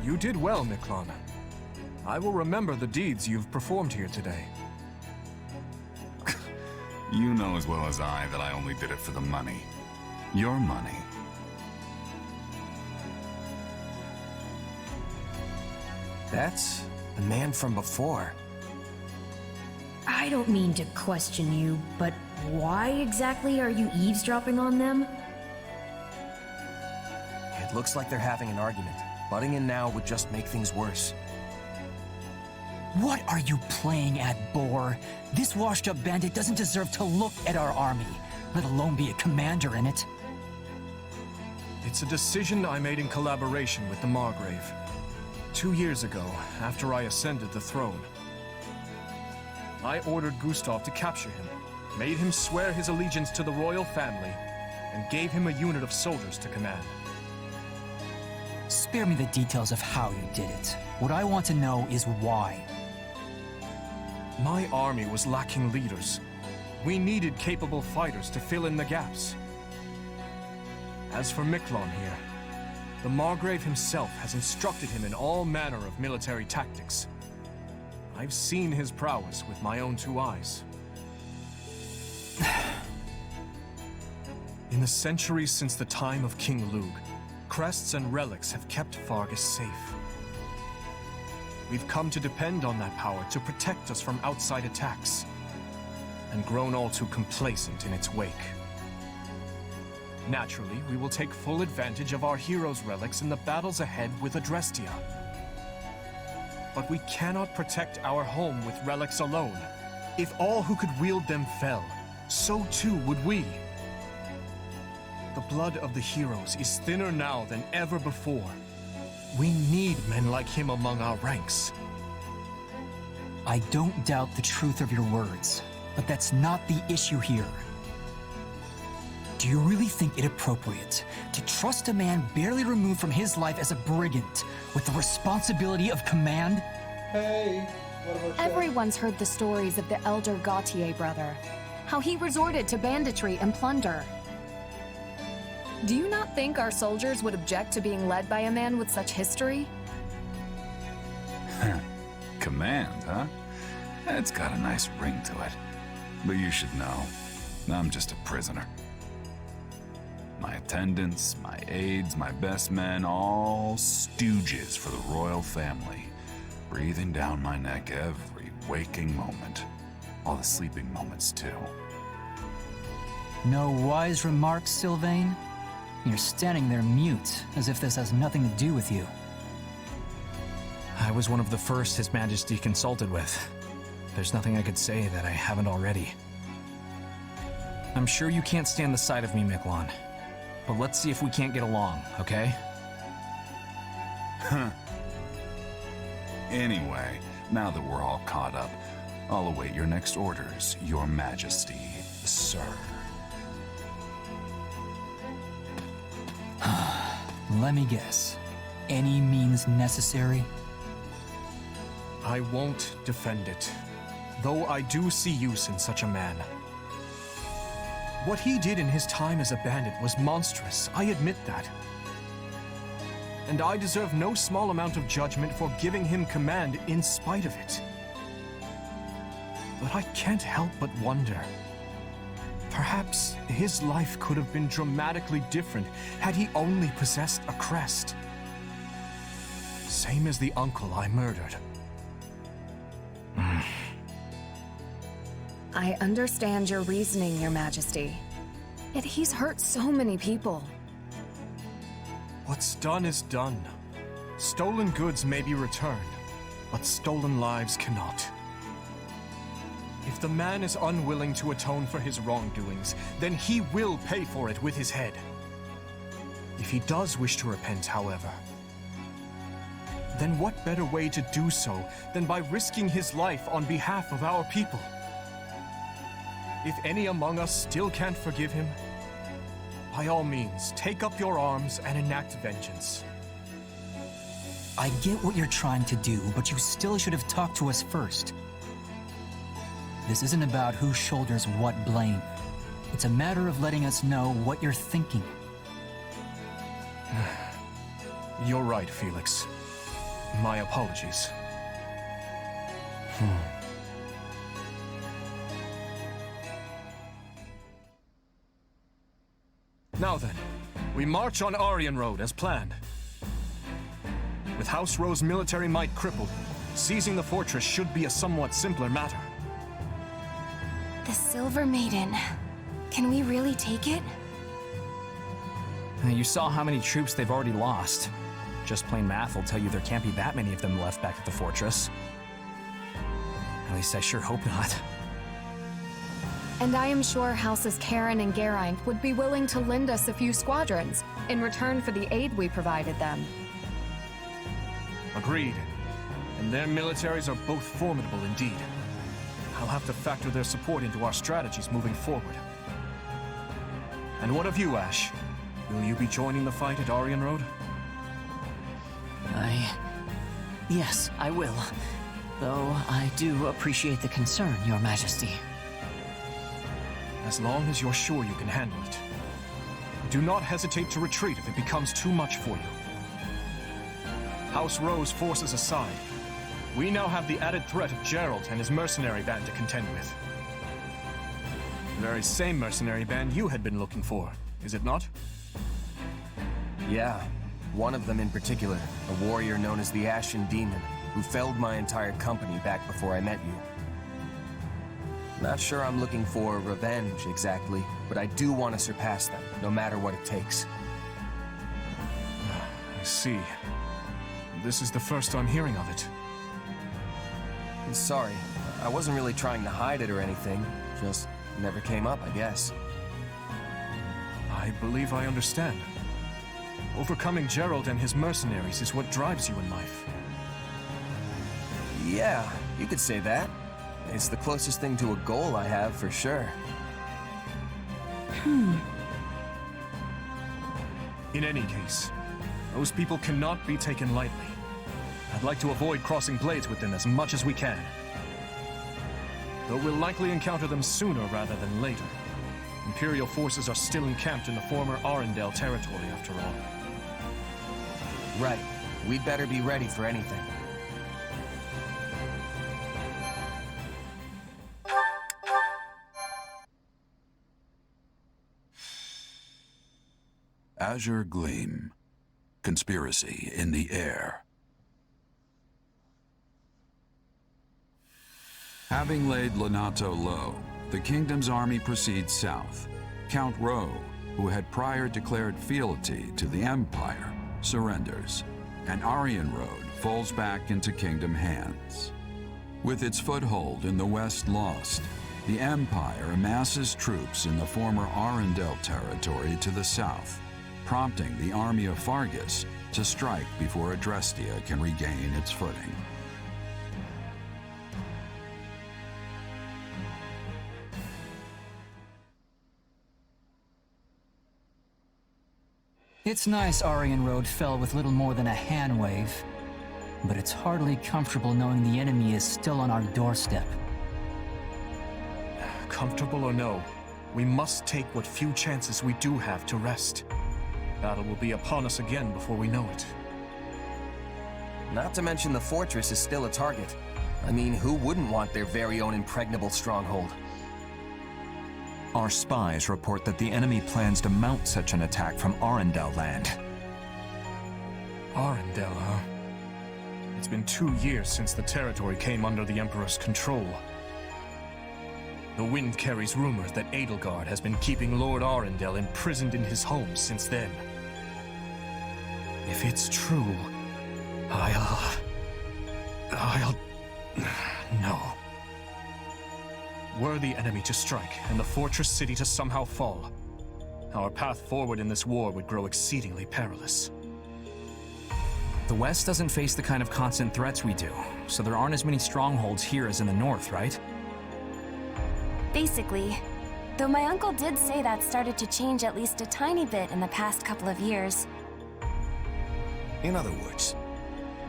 You did well, Miklon. I will remember the deeds you've performed here today. You know as well as I that I only did it for the money. Your money. That's the man from before. I don't mean to question you, but why exactly are you eavesdropping on them? It looks like they're having an argument. Butting in now would just make things worse. What are you playing at, Boar? This washed-up bandit doesn't deserve to look at our army, let alone be a commander in it. It's a decision I made in collaboration with the Margrave. 2 years ago, after I ascended the throne, I ordered Gustav to capture him, made him swear his allegiance to the royal family, and gave him a unit of soldiers to command. Spare me the details of how you did it. What I want to know is why. My army was lacking leaders. We needed capable fighters to fill in the gaps. As for Miklon here, the Margrave himself has instructed him in all manner of military tactics. I've seen his prowess with my own 2 eyes. In the centuries since the time of King Lugh, crests and relics have kept Fargus safe. We've come to depend on that power to protect us from outside attacks, and grown all too complacent in its wake. Naturally, we will take full advantage of our heroes' relics in the battles ahead with Adrestia. But we cannot protect our home with relics alone. If all who could wield them fell, so too would we. The blood of the heroes is thinner now than ever before. We need men like him among our ranks. I don't doubt the truth of your words, but that's not the issue here. Do you really think it appropriate to trust a man barely removed from his life as a brigand with the responsibility of command? Hey, what about Everyone's heard the stories of the elder Gautier brother, how he resorted to banditry and plunder. Do you not think our soldiers would object to being led by a man with such history? Command, huh? It's got a nice ring to it. But you should know, I'm just a prisoner. My attendants, my aides, my best men, all stooges for the royal family, breathing down my neck every waking moment. All the sleeping moments, too. No wise remarks, Sylvain? You're standing there mute, as if this has nothing to do with you. I was one of the first His Majesty consulted with. There's nothing I could say that I haven't already. I'm sure you can't stand the sight of me, Miklon. But let's see if we can't get along, okay? Huh. Anyway, now that we're all caught up, I'll await your next orders, Your Majesty, sir. Let me guess. Any means necessary? I won't defend it, though I do see use in such a man. What he did in his time as a bandit was monstrous, I admit that. And I deserve no small amount of judgment for giving him command in spite of it. But I can't help but wonder. Perhaps his life could have been dramatically different had he only possessed a crest. Same as the uncle I murdered. I understand your reasoning, Your Majesty. Yet he's hurt so many people. What's done is done. Stolen goods may be returned, but stolen lives cannot. If the man is unwilling to atone for his wrongdoings, then he will pay for it with his head. If he does wish to repent, however, then what better way to do so than by risking his life on behalf of our people? If any among us still can't forgive him, by all means, take up your arms and enact vengeance. I get what you're trying to do, but you still should have talked to us first. This isn't about who shoulders what blame. It's a matter of letting us know what you're thinking. You're right, Felix. My apologies. Now then, we march on Aryan Road as planned. With House Rose military might crippled, seizing the fortress should be a somewhat simpler matter. The Silver Maiden. Can we really take it? You saw how many troops they've already lost. Just plain math will tell you there can't be that many of them left back at the fortress. At least I sure hope not. And I am sure Houses Karen and Geraint would be willing to lend us a few squadrons in return for the aid we provided them. Agreed. And their militaries are both formidable indeed. I'll have to factor their support into our strategies moving forward. And what of you, Ash? Will you be joining the fight at Aryan Road? Yes, I will. Though I do appreciate the concern, Your Majesty. As long as you're sure you can handle it. Do not hesitate to retreat if it becomes too much for you. House Rose forces aside, we now have the added threat of Gerald and his mercenary band to contend with. The very same mercenary band you had been looking for, is it not? Yeah, one of them in particular, a warrior known as the Ashen Demon, who felled my entire company back before I met you. Not sure I'm looking for revenge exactly, but I do want to surpass them, no matter what it takes. I see. This is the first I'm hearing of it. Sorry, I wasn't really trying to hide it or anything. Just never came up, I guess. I believe I understand. Overcoming Gerald and his mercenaries is what drives you in life. Yeah, you could say that. It's the closest thing to a goal I have, for sure. In any case, those people cannot be taken lightly. I'd like to avoid crossing blades with them as much as we can. Though we'll likely encounter them sooner rather than later. Imperial forces are still encamped in the former Arendelle territory, after all. Right. We'd better be ready for anything. Azure Gleam. Conspiracy in the air. Having laid Lonato low, the kingdom's army proceeds south. Count Rowe, who had prior declared fealty to the Empire, surrenders, and Aryan Road falls back into kingdom hands. With its foothold in the west lost, the Empire amasses troops in the former Arendelle territory to the south, prompting the army of Fargus to strike before Adrestia can regain its footing. It's nice Aryan Road fell with little more than a hand wave, but it's hardly comfortable knowing the enemy is still on our doorstep. Comfortable or no, we must take what few chances we do have to rest. Battle will be upon us again before we know it. Not to mention the fortress is still a target. I mean, who wouldn't want their very own impregnable stronghold? Our spies report that the enemy plans to mount such an attack from Arendelle land. Arendelle, huh? It's been 2 years since the territory came under the Emperor's control. The wind carries rumors that Edelgard has been keeping Lord Arundel imprisoned in his home since then. If it's true, I'll... No. Were the enemy to strike and the fortress city to somehow fall, our path forward in this war would grow exceedingly perilous. The West doesn't face the kind of constant threats we do, so there aren't as many strongholds here as in the North, right? Basically. Though my uncle did say that started to change at least a tiny bit in the past couple of years. In other words,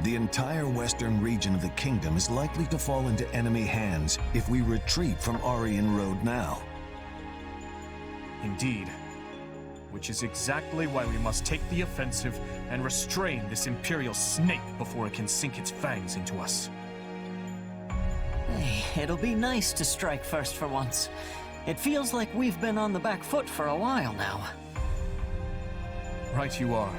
the entire western region of the kingdom is likely to fall into enemy hands if we retreat from Aryan Road now. Indeed. Which is exactly why we must take the offensive and restrain this Imperial snake before it can sink its fangs into us. Hey, it'll be nice to strike first for once. It feels like we've been on the back foot for a while now. Right you are.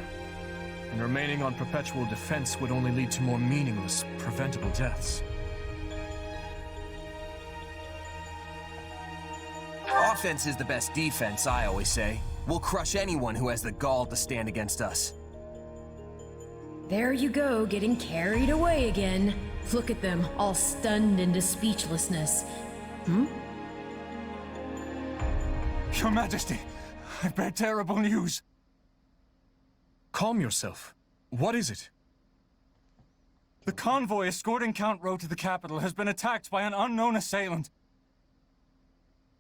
And remaining on perpetual defense would only lead to more meaningless, preventable deaths. Offense is the best defense, I always say. We'll crush anyone who has the gall to stand against us. There you go, getting carried away again. Look at them, all stunned into speechlessness. Your Majesty, I bear terrible news. Calm yourself. What is it? The convoy escorting Count Rowe to the capital has been attacked by an unknown assailant.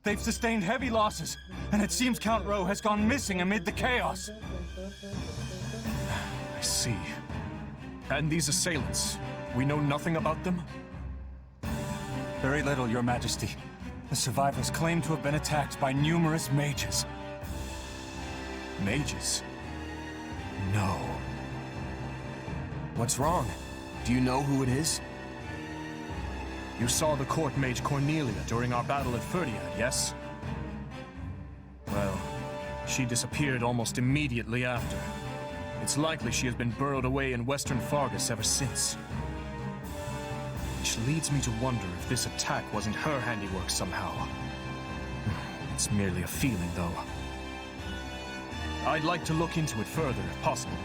They've sustained heavy losses, and it seems Count Rowe has gone missing amid the chaos. I see. And these assailants, we know nothing about them? Very little, Your Majesty. The survivors claim to have been attacked by numerous mages. Mages? No. What's wrong? Do you know who it is? You saw the court mage Cornelia during our battle at Ferdiad, yes? Well, she disappeared almost immediately after. It's likely she has been burrowed away in western Fargus ever since. Which leads me to wonder if this attack wasn't her handiwork somehow. It's merely a feeling, though. I'd like to look into it further, if possible.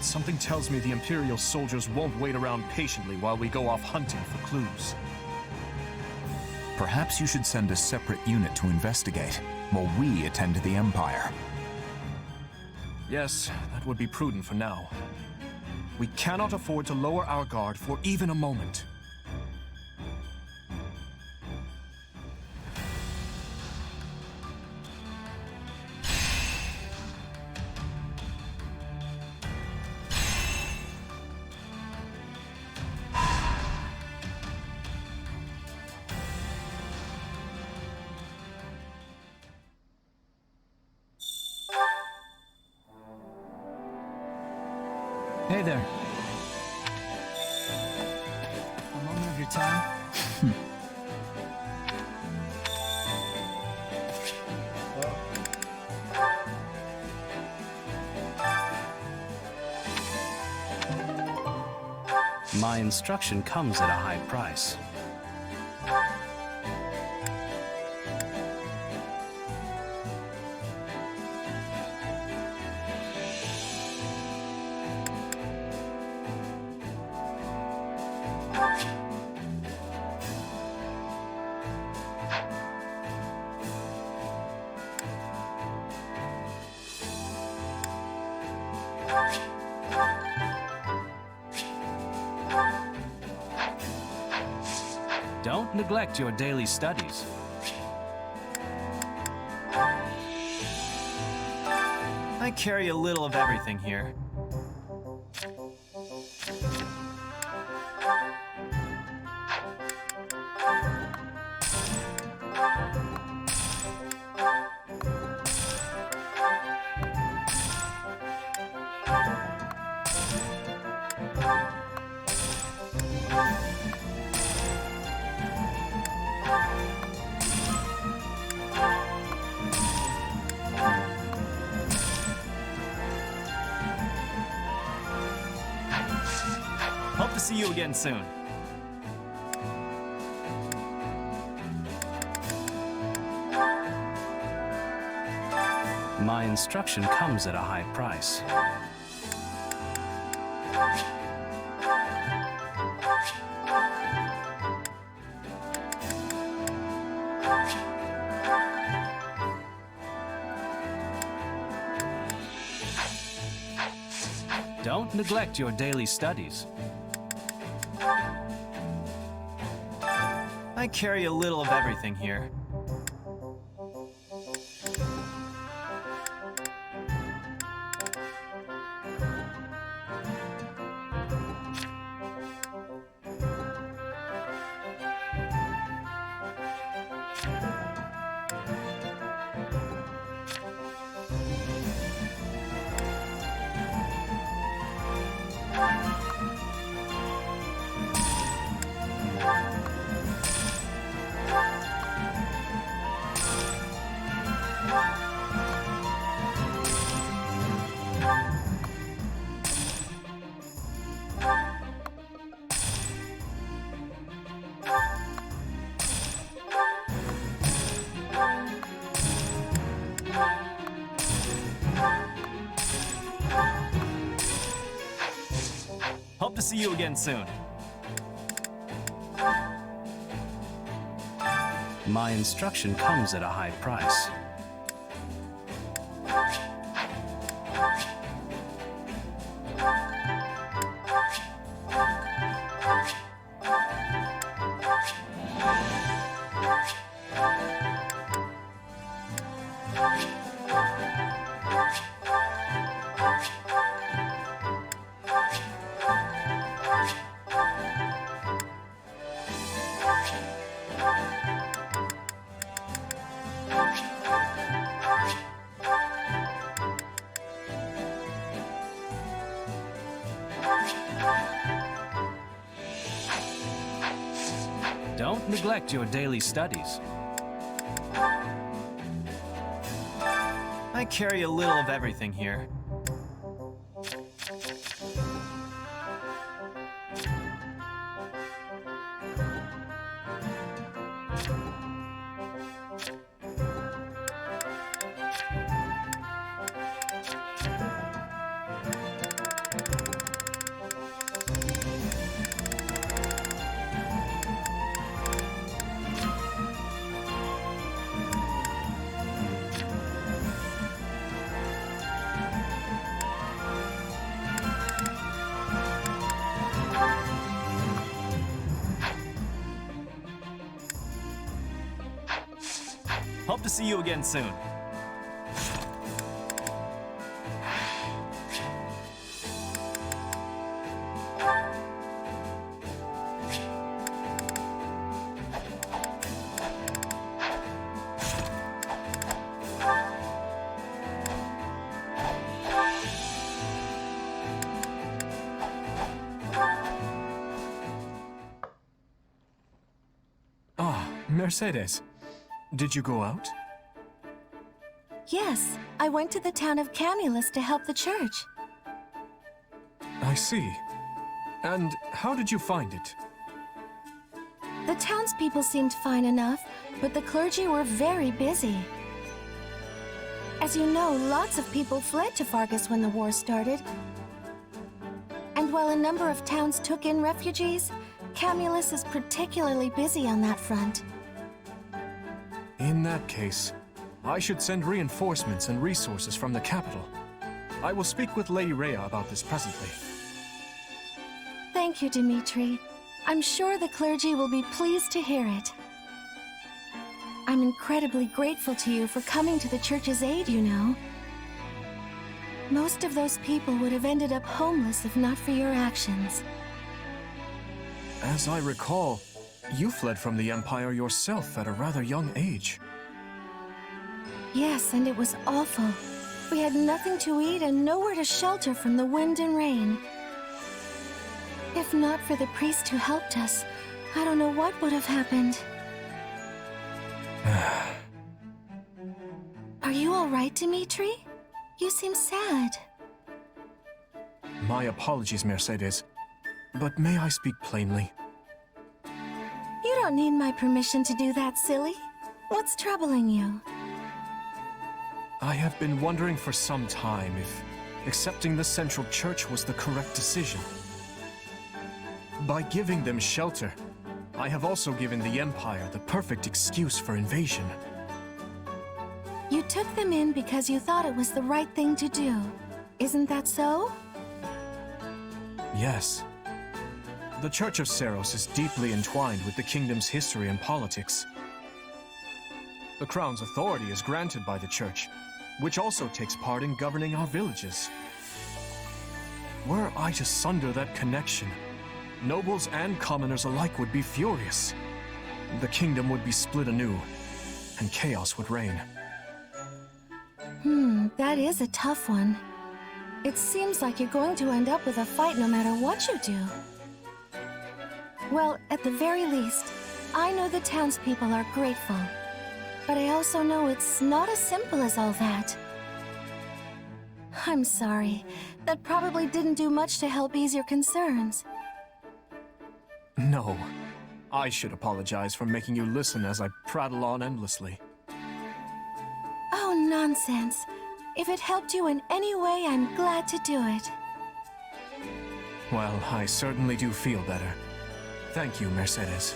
Something tells me the Imperial soldiers won't wait around patiently while we go off hunting for clues. Perhaps you should send a separate unit to investigate, while we attend to the Empire. Yes, that would be prudent for now. We cannot afford to lower our guard for even a moment. Hey there. A moment of your time? My instruction comes at a high price. Don't neglect your daily studies. I carry a little of everything here. Hope to see you again soon. My instruction comes at a high price. Don't neglect your daily studies. I carry a little of everything here. Hope to see you again soon. My instruction comes at a high price. Don't neglect your daily studies. I carry a little of everything here. Hope to see you again soon. Ah, Mercedes. Did you go out? Yes, I went to the town of Camulus to help the church. I see. And how did you find it? The townspeople seemed fine enough, but the clergy were very busy. As you know, lots of people fled to Fargus when the war started. And while a number of towns took in refugees, Camulus is particularly busy on that front. In that case, I should send reinforcements and resources from the capital. I will speak with Lady Rhea about this presently. Thank you, Dimitri. I'm sure the clergy will be pleased to hear it. I'm incredibly grateful to you for coming to the church's aid, you know. Most of those people would have ended up homeless if not for your actions. As I recall, you fled from the Empire yourself at a rather young age. Yes, and it was awful. We had nothing to eat and nowhere to shelter from the wind and rain. If not for the priest who helped us, I don't know what would have happened. Are you all right, Dimitri? You seem sad. My apologies, Mercedes. But may I speak plainly? You don't need my permission to do that, silly. What's troubling you? I have been wondering for some time if accepting the Central Church was the correct decision. By giving them shelter, I have also given the Empire the perfect excuse for invasion. You took them in because you thought it was the right thing to do. Isn't that so? Yes. The Church of Seiros is deeply entwined with the kingdom's history and politics. The Crown's authority is granted by the Church, which also takes part in governing our villages. Were I to sunder that connection, nobles and commoners alike would be furious. The kingdom would be split anew, and chaos would reign. That is a tough one. It seems like you're going to end up with a fight no matter what you do. Well, at the very least, I know the townspeople are grateful. But I also know it's not as simple as all that. I'm sorry. That probably didn't do much to help ease your concerns. No. I should apologize for making you listen as I prattle on endlessly. Oh, nonsense. If it helped you in any way, I'm glad to do it. Well, I certainly do feel better. Thank you, Mercedes.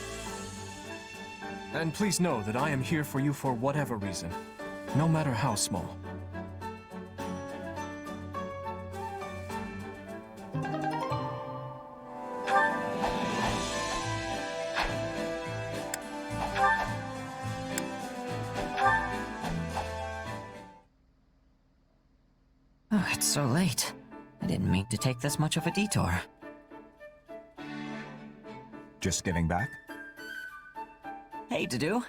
And please know that I am here for you for whatever reason, no matter how small. Oh, it's so late. I didn't mean to take this much of a detour. Just getting back? Hey, Dudu.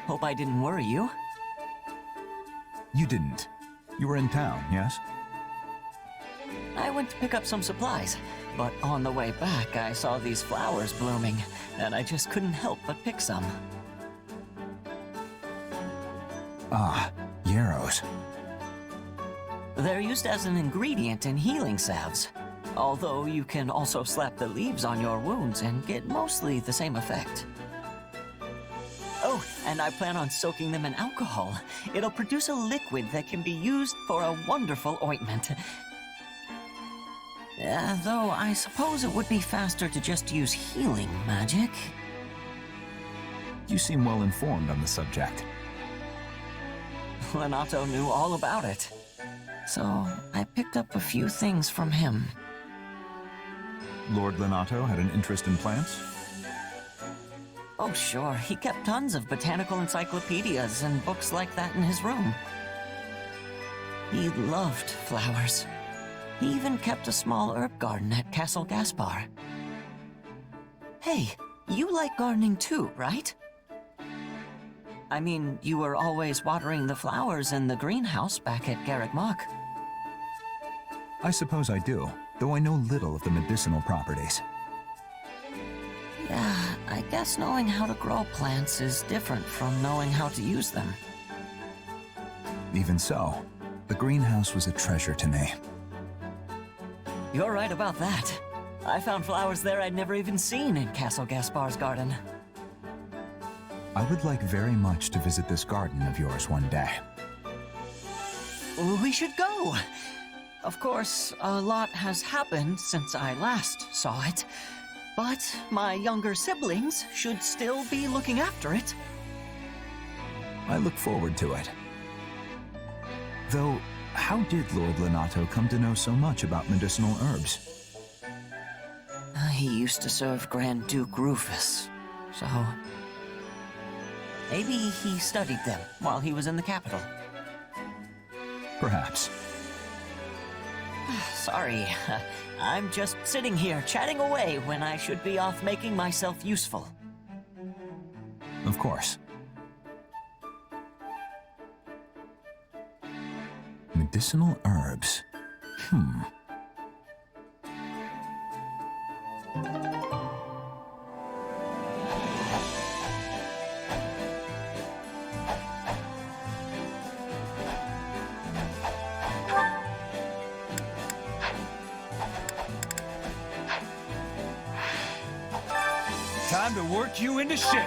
Hope I didn't worry you. You didn't. You were in town, yes? I went to pick up some supplies, but on the way back I saw these flowers blooming, and I just couldn't help but pick some. Ah, yarrows. They're used as an ingredient in healing salves, although you can also slap the leaves on your wounds and get mostly the same effect. Oh, and I plan on soaking them in alcohol. It'll produce a liquid that can be used for a wonderful ointment. Though I suppose it would be faster to just use healing magic. You seem well informed on the subject. Lonato knew all about it. So I picked up a few things from him. Lord Lonato had an interest in plants? Oh, sure. He kept tons of botanical encyclopedias and books like that in his room. He loved flowers. He even kept a small herb garden at Castle Gaspar. Hey, you like gardening too, right? I mean, you were always watering the flowers in the greenhouse back at Garreg Mach. I suppose I do, though I know little of the medicinal properties. Yeah, I guess knowing how to grow plants is different from knowing how to use them. Even so, the greenhouse was a treasure to me. You're right about that. I found flowers there I'd never even seen in Castle Gaspar's garden. I would like very much to visit this garden of yours one day. We should go! Of course, a lot has happened since I last saw it, but my younger siblings should still be looking after it. I look forward to it. Though, how did Lord Lonato come to know so much about medicinal herbs? He used to serve Grand Duke Rufus, so... maybe he studied them while he was in the capital. Perhaps. Sorry, I'm just sitting here chatting away when I should be off making myself useful. Of course. Medicinal herbs. Time to work you into shape.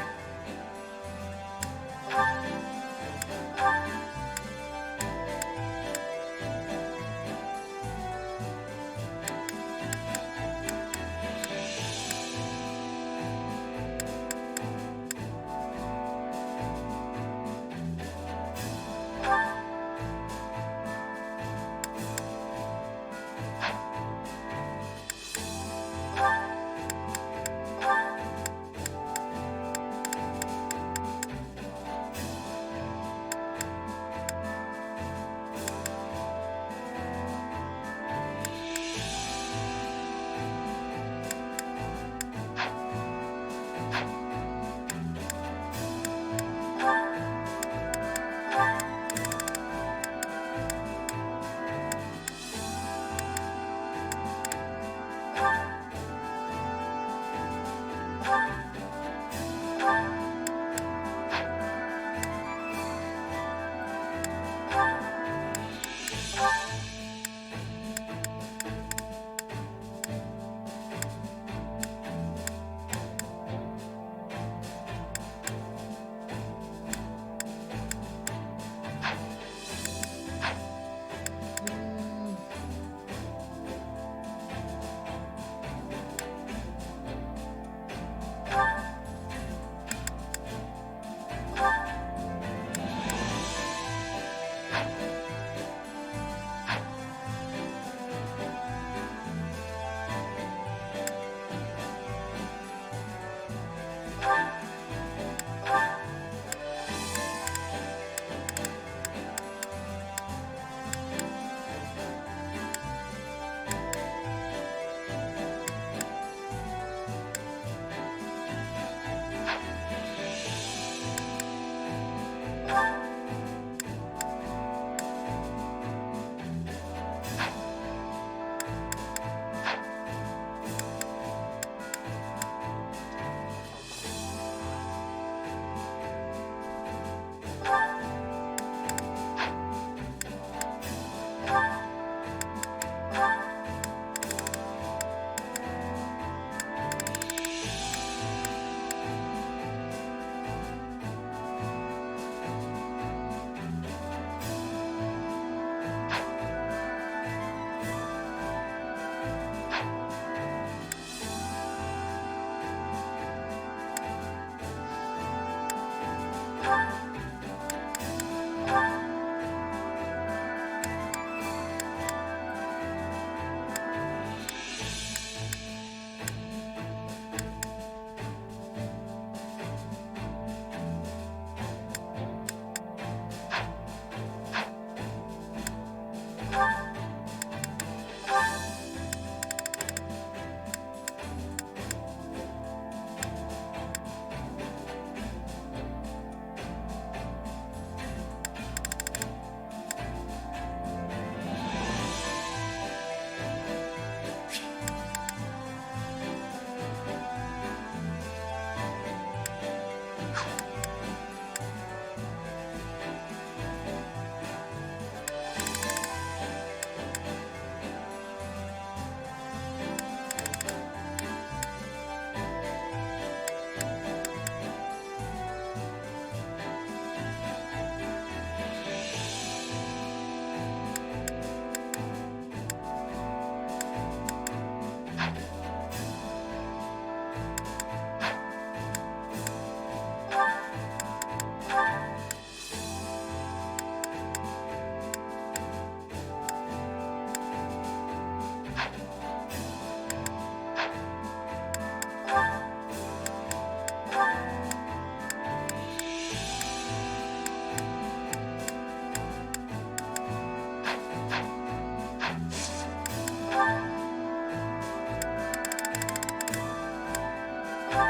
A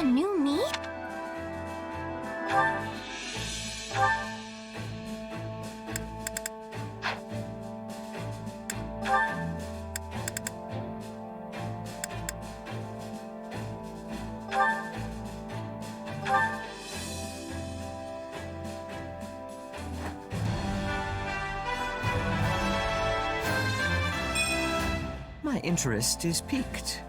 new me? My interest is piqued.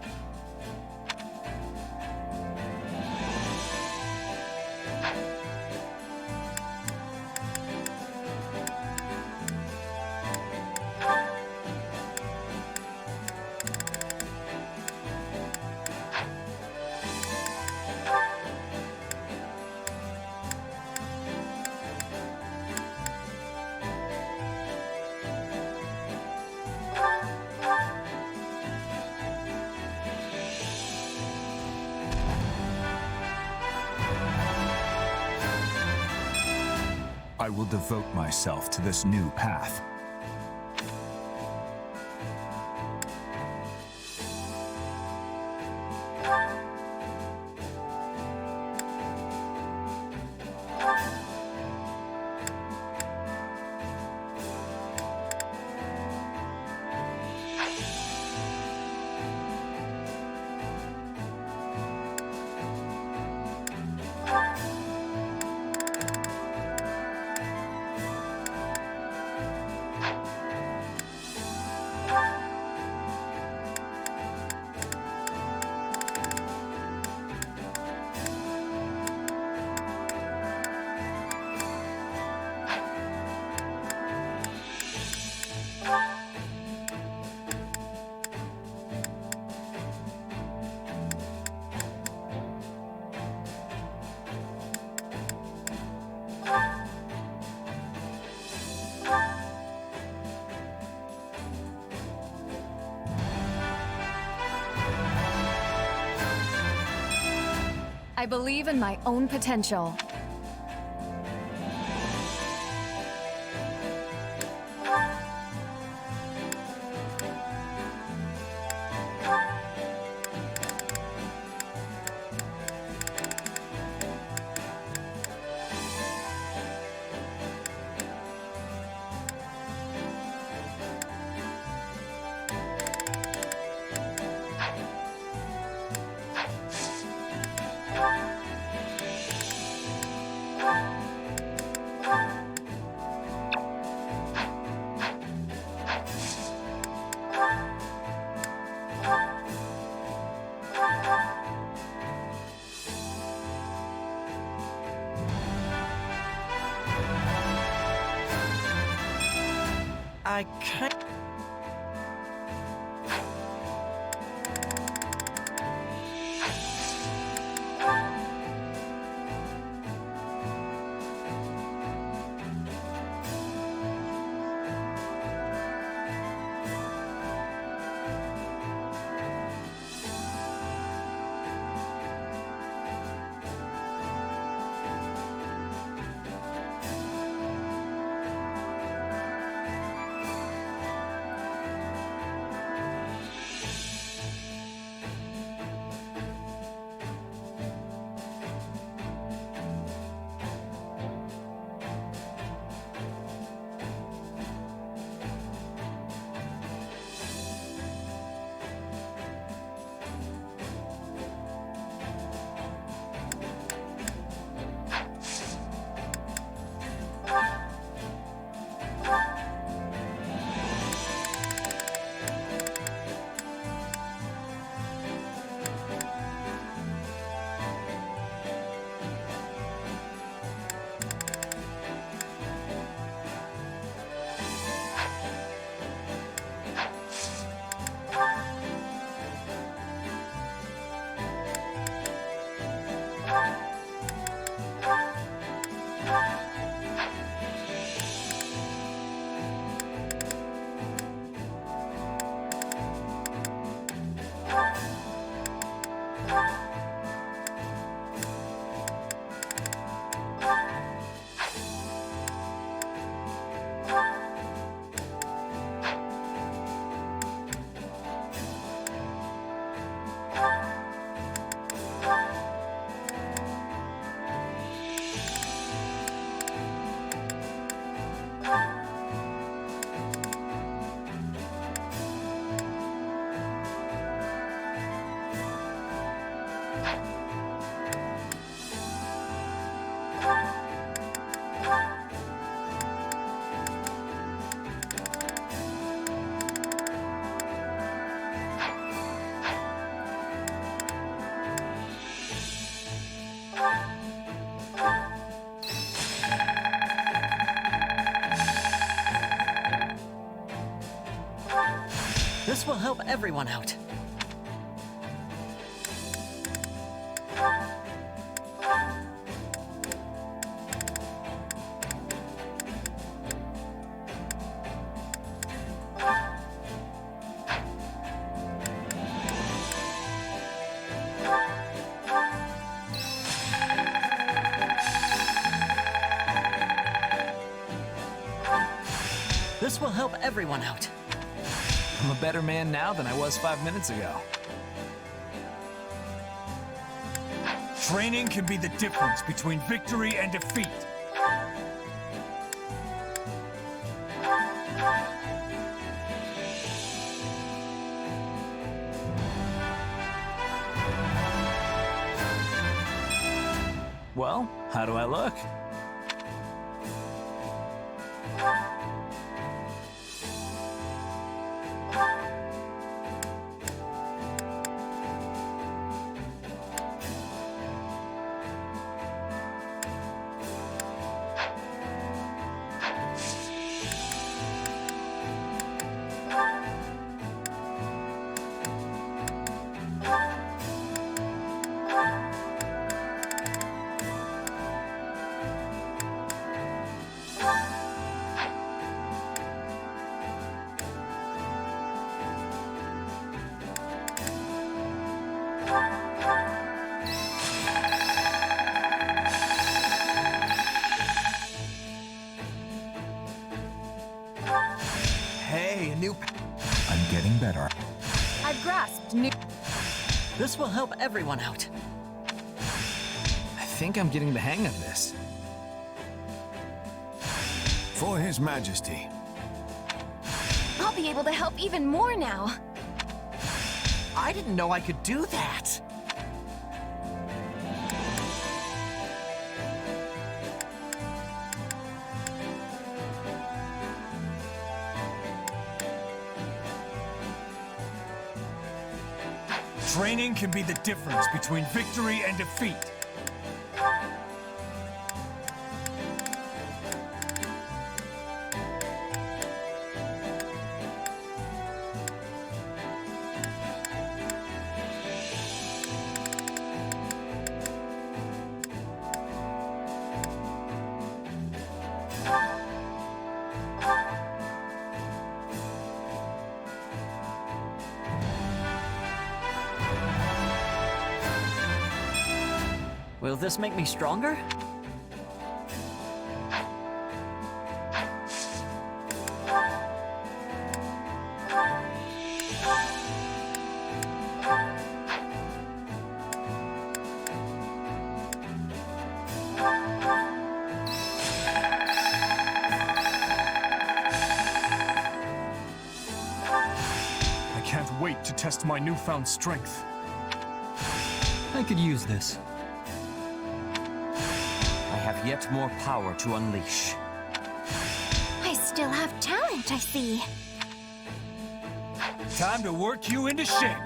I will devote myself to this new path. I believe in my own potential. I can't. This will help everyone out. This will help everyone out. I'm a better man now than I was 5 minutes ago. Training can be the difference between victory and defeat. Well, how do I look? Hey, a new... I'm getting better. I've grasped new. This will help everyone out. I think I'm getting the hang of this. For His Majesty. I'll be able to help even more now. I didn't know I could do that. Training can be the difference between victory and defeat. Will this make me stronger? I can't wait to test my newfound strength. I could use this. I have yet more power to unleash. I still have talent, I see. Time to work you into shape.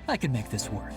I can make this work.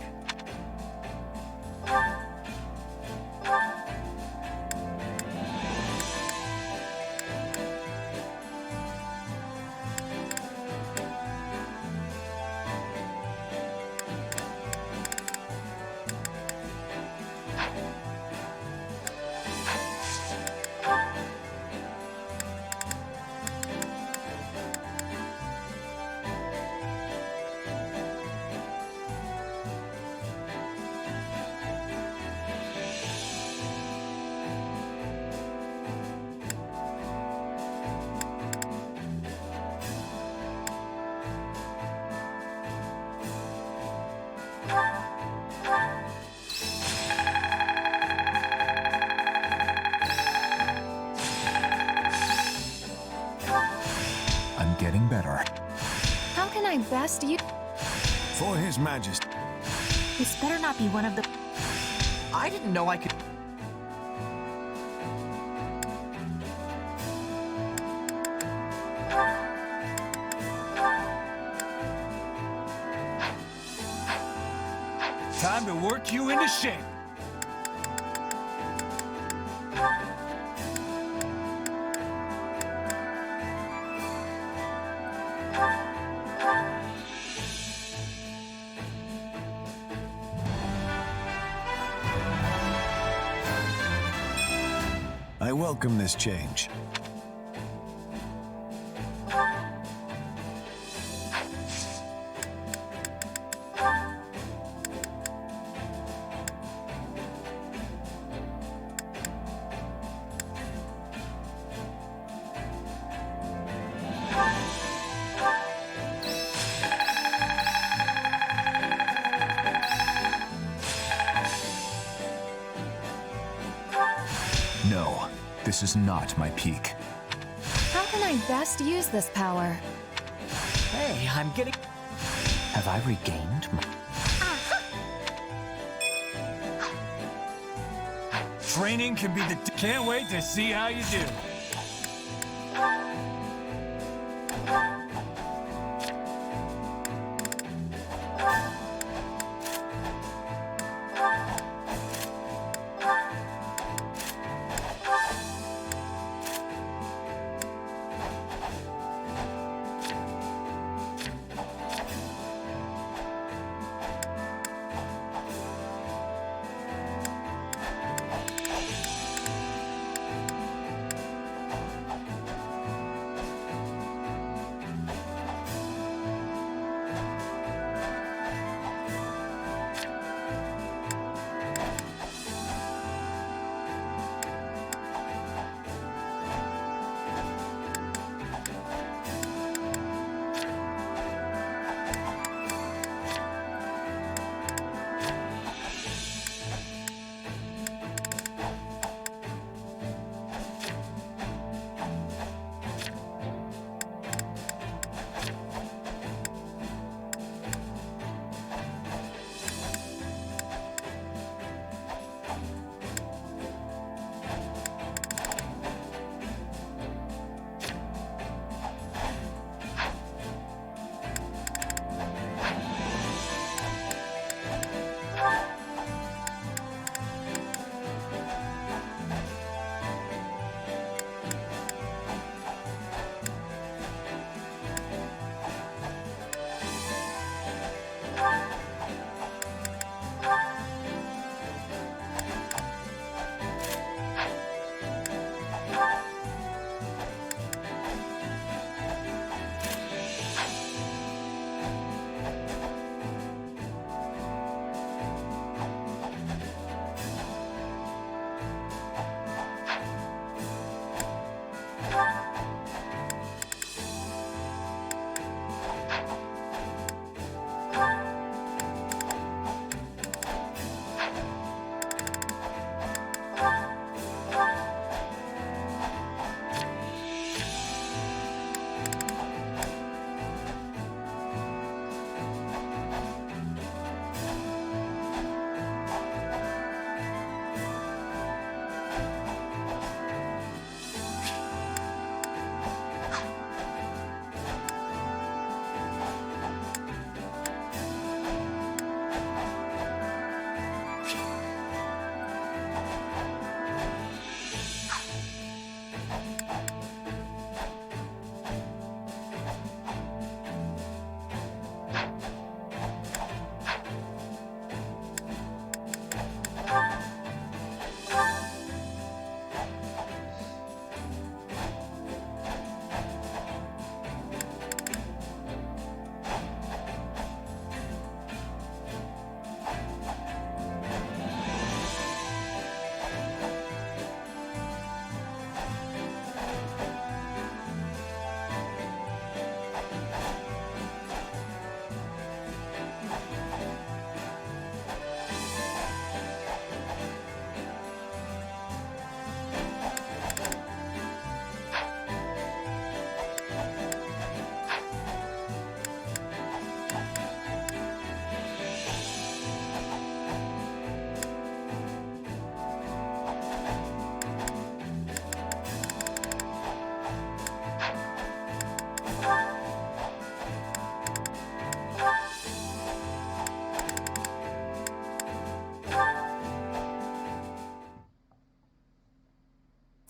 I'm getting better. How can I best use... For His Majesty. This better not be one of the... I didn't know I could... time to work you into shape. I welcome this change. No, this is not my peak. How can I best use this power? Hey, I'm getting... Have I regained my... Training can be the... Can't wait to see how you do.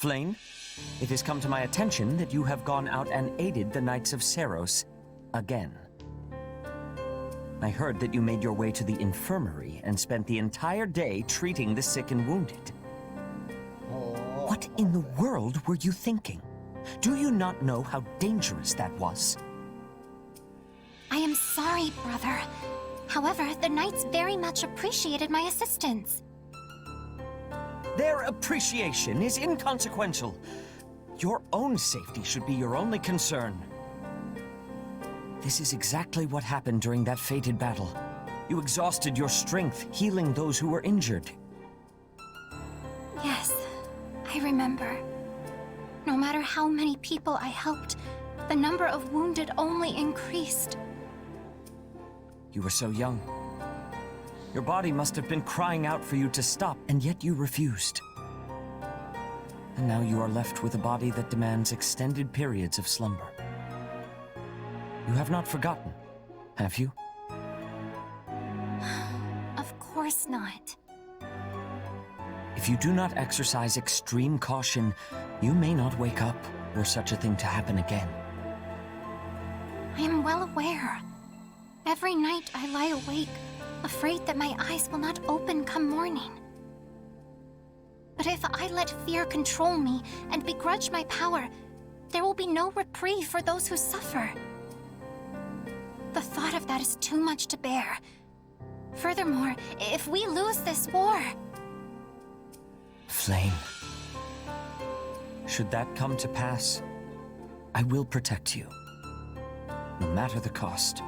Flame, it has come to my attention that you have gone out and aided the Knights of Seros again. I heard that you made your way to the infirmary and spent the entire day treating the sick and wounded. What in the world were you thinking? Do you not know how dangerous that was? I am sorry, brother. However, the knights very much appreciated my assistance. Their appreciation is inconsequential. Your own safety should be your only concern. This is exactly what happened during that fated battle. You exhausted your strength, healing those who were injured. Yes, I remember. No matter how many people I helped, the number of wounded only increased. You were so young. Your body must have been crying out for you to stop, and yet you refused. And now you are left with a body that demands extended periods of slumber. You have not forgotten, have you? Of course not. If you do not exercise extreme caution, you may not wake up were such a thing to happen again. I am well aware. Every night I lie awake, afraid that my eyes will not open come morning. But if I let fear control me and begrudge my power, there will be no reprieve for those who suffer. The thought of that is too much to bear. Furthermore, if we lose this war... Flame. Should that come to pass, I will protect you. No matter the cost.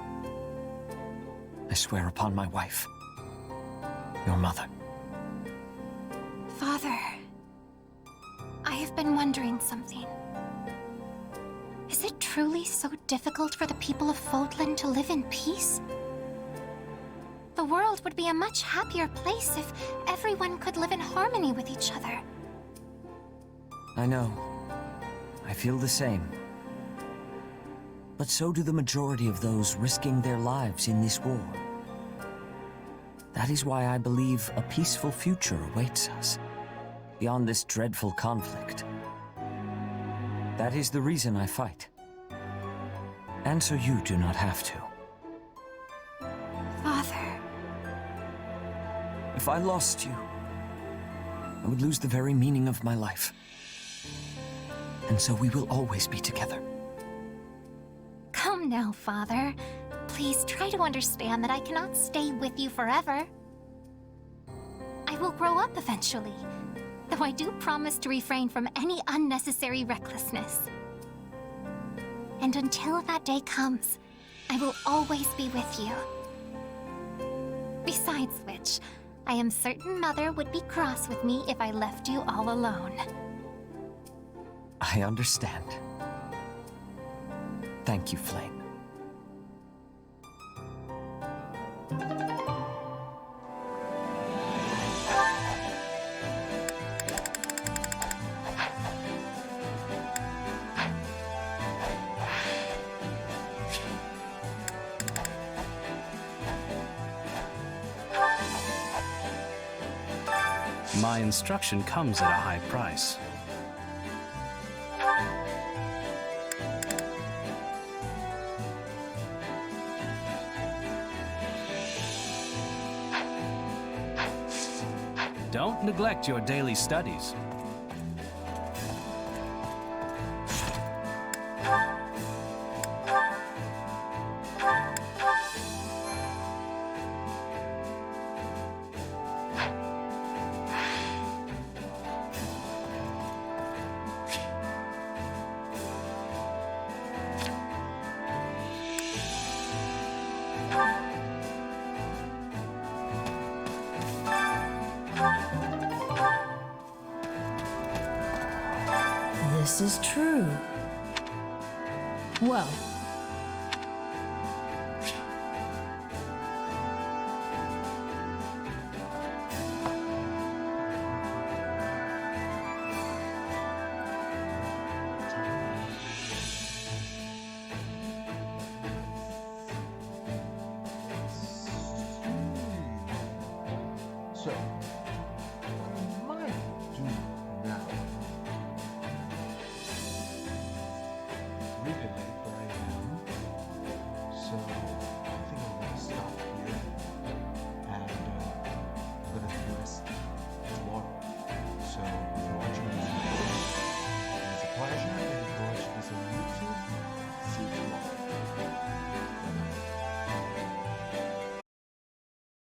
I swear upon my wife, your mother. Father, I have been wondering something. Is it truly so difficult for the people of Fodlan to live in peace? The world would be a much happier place if everyone could live in harmony with each other. I know. I feel the same. But so do the majority of those risking their lives in this war. That is why I believe a peaceful future awaits us, beyond this dreadful conflict. That is the reason I fight. And so you do not have to. Father. If I lost you, I would lose the very meaning of my life. And so we will always be together. Come now, Father. Please try to understand that I cannot stay with you forever. I will grow up eventually, though I do promise to refrain from any unnecessary recklessness. And until that day comes, I will always be with you. Besides which, I am certain Mother would be cross with me if I left you all alone. I understand. Thank you, Flame. My instruction comes at a high price. Don't neglect your daily studies. This is true. Well, So,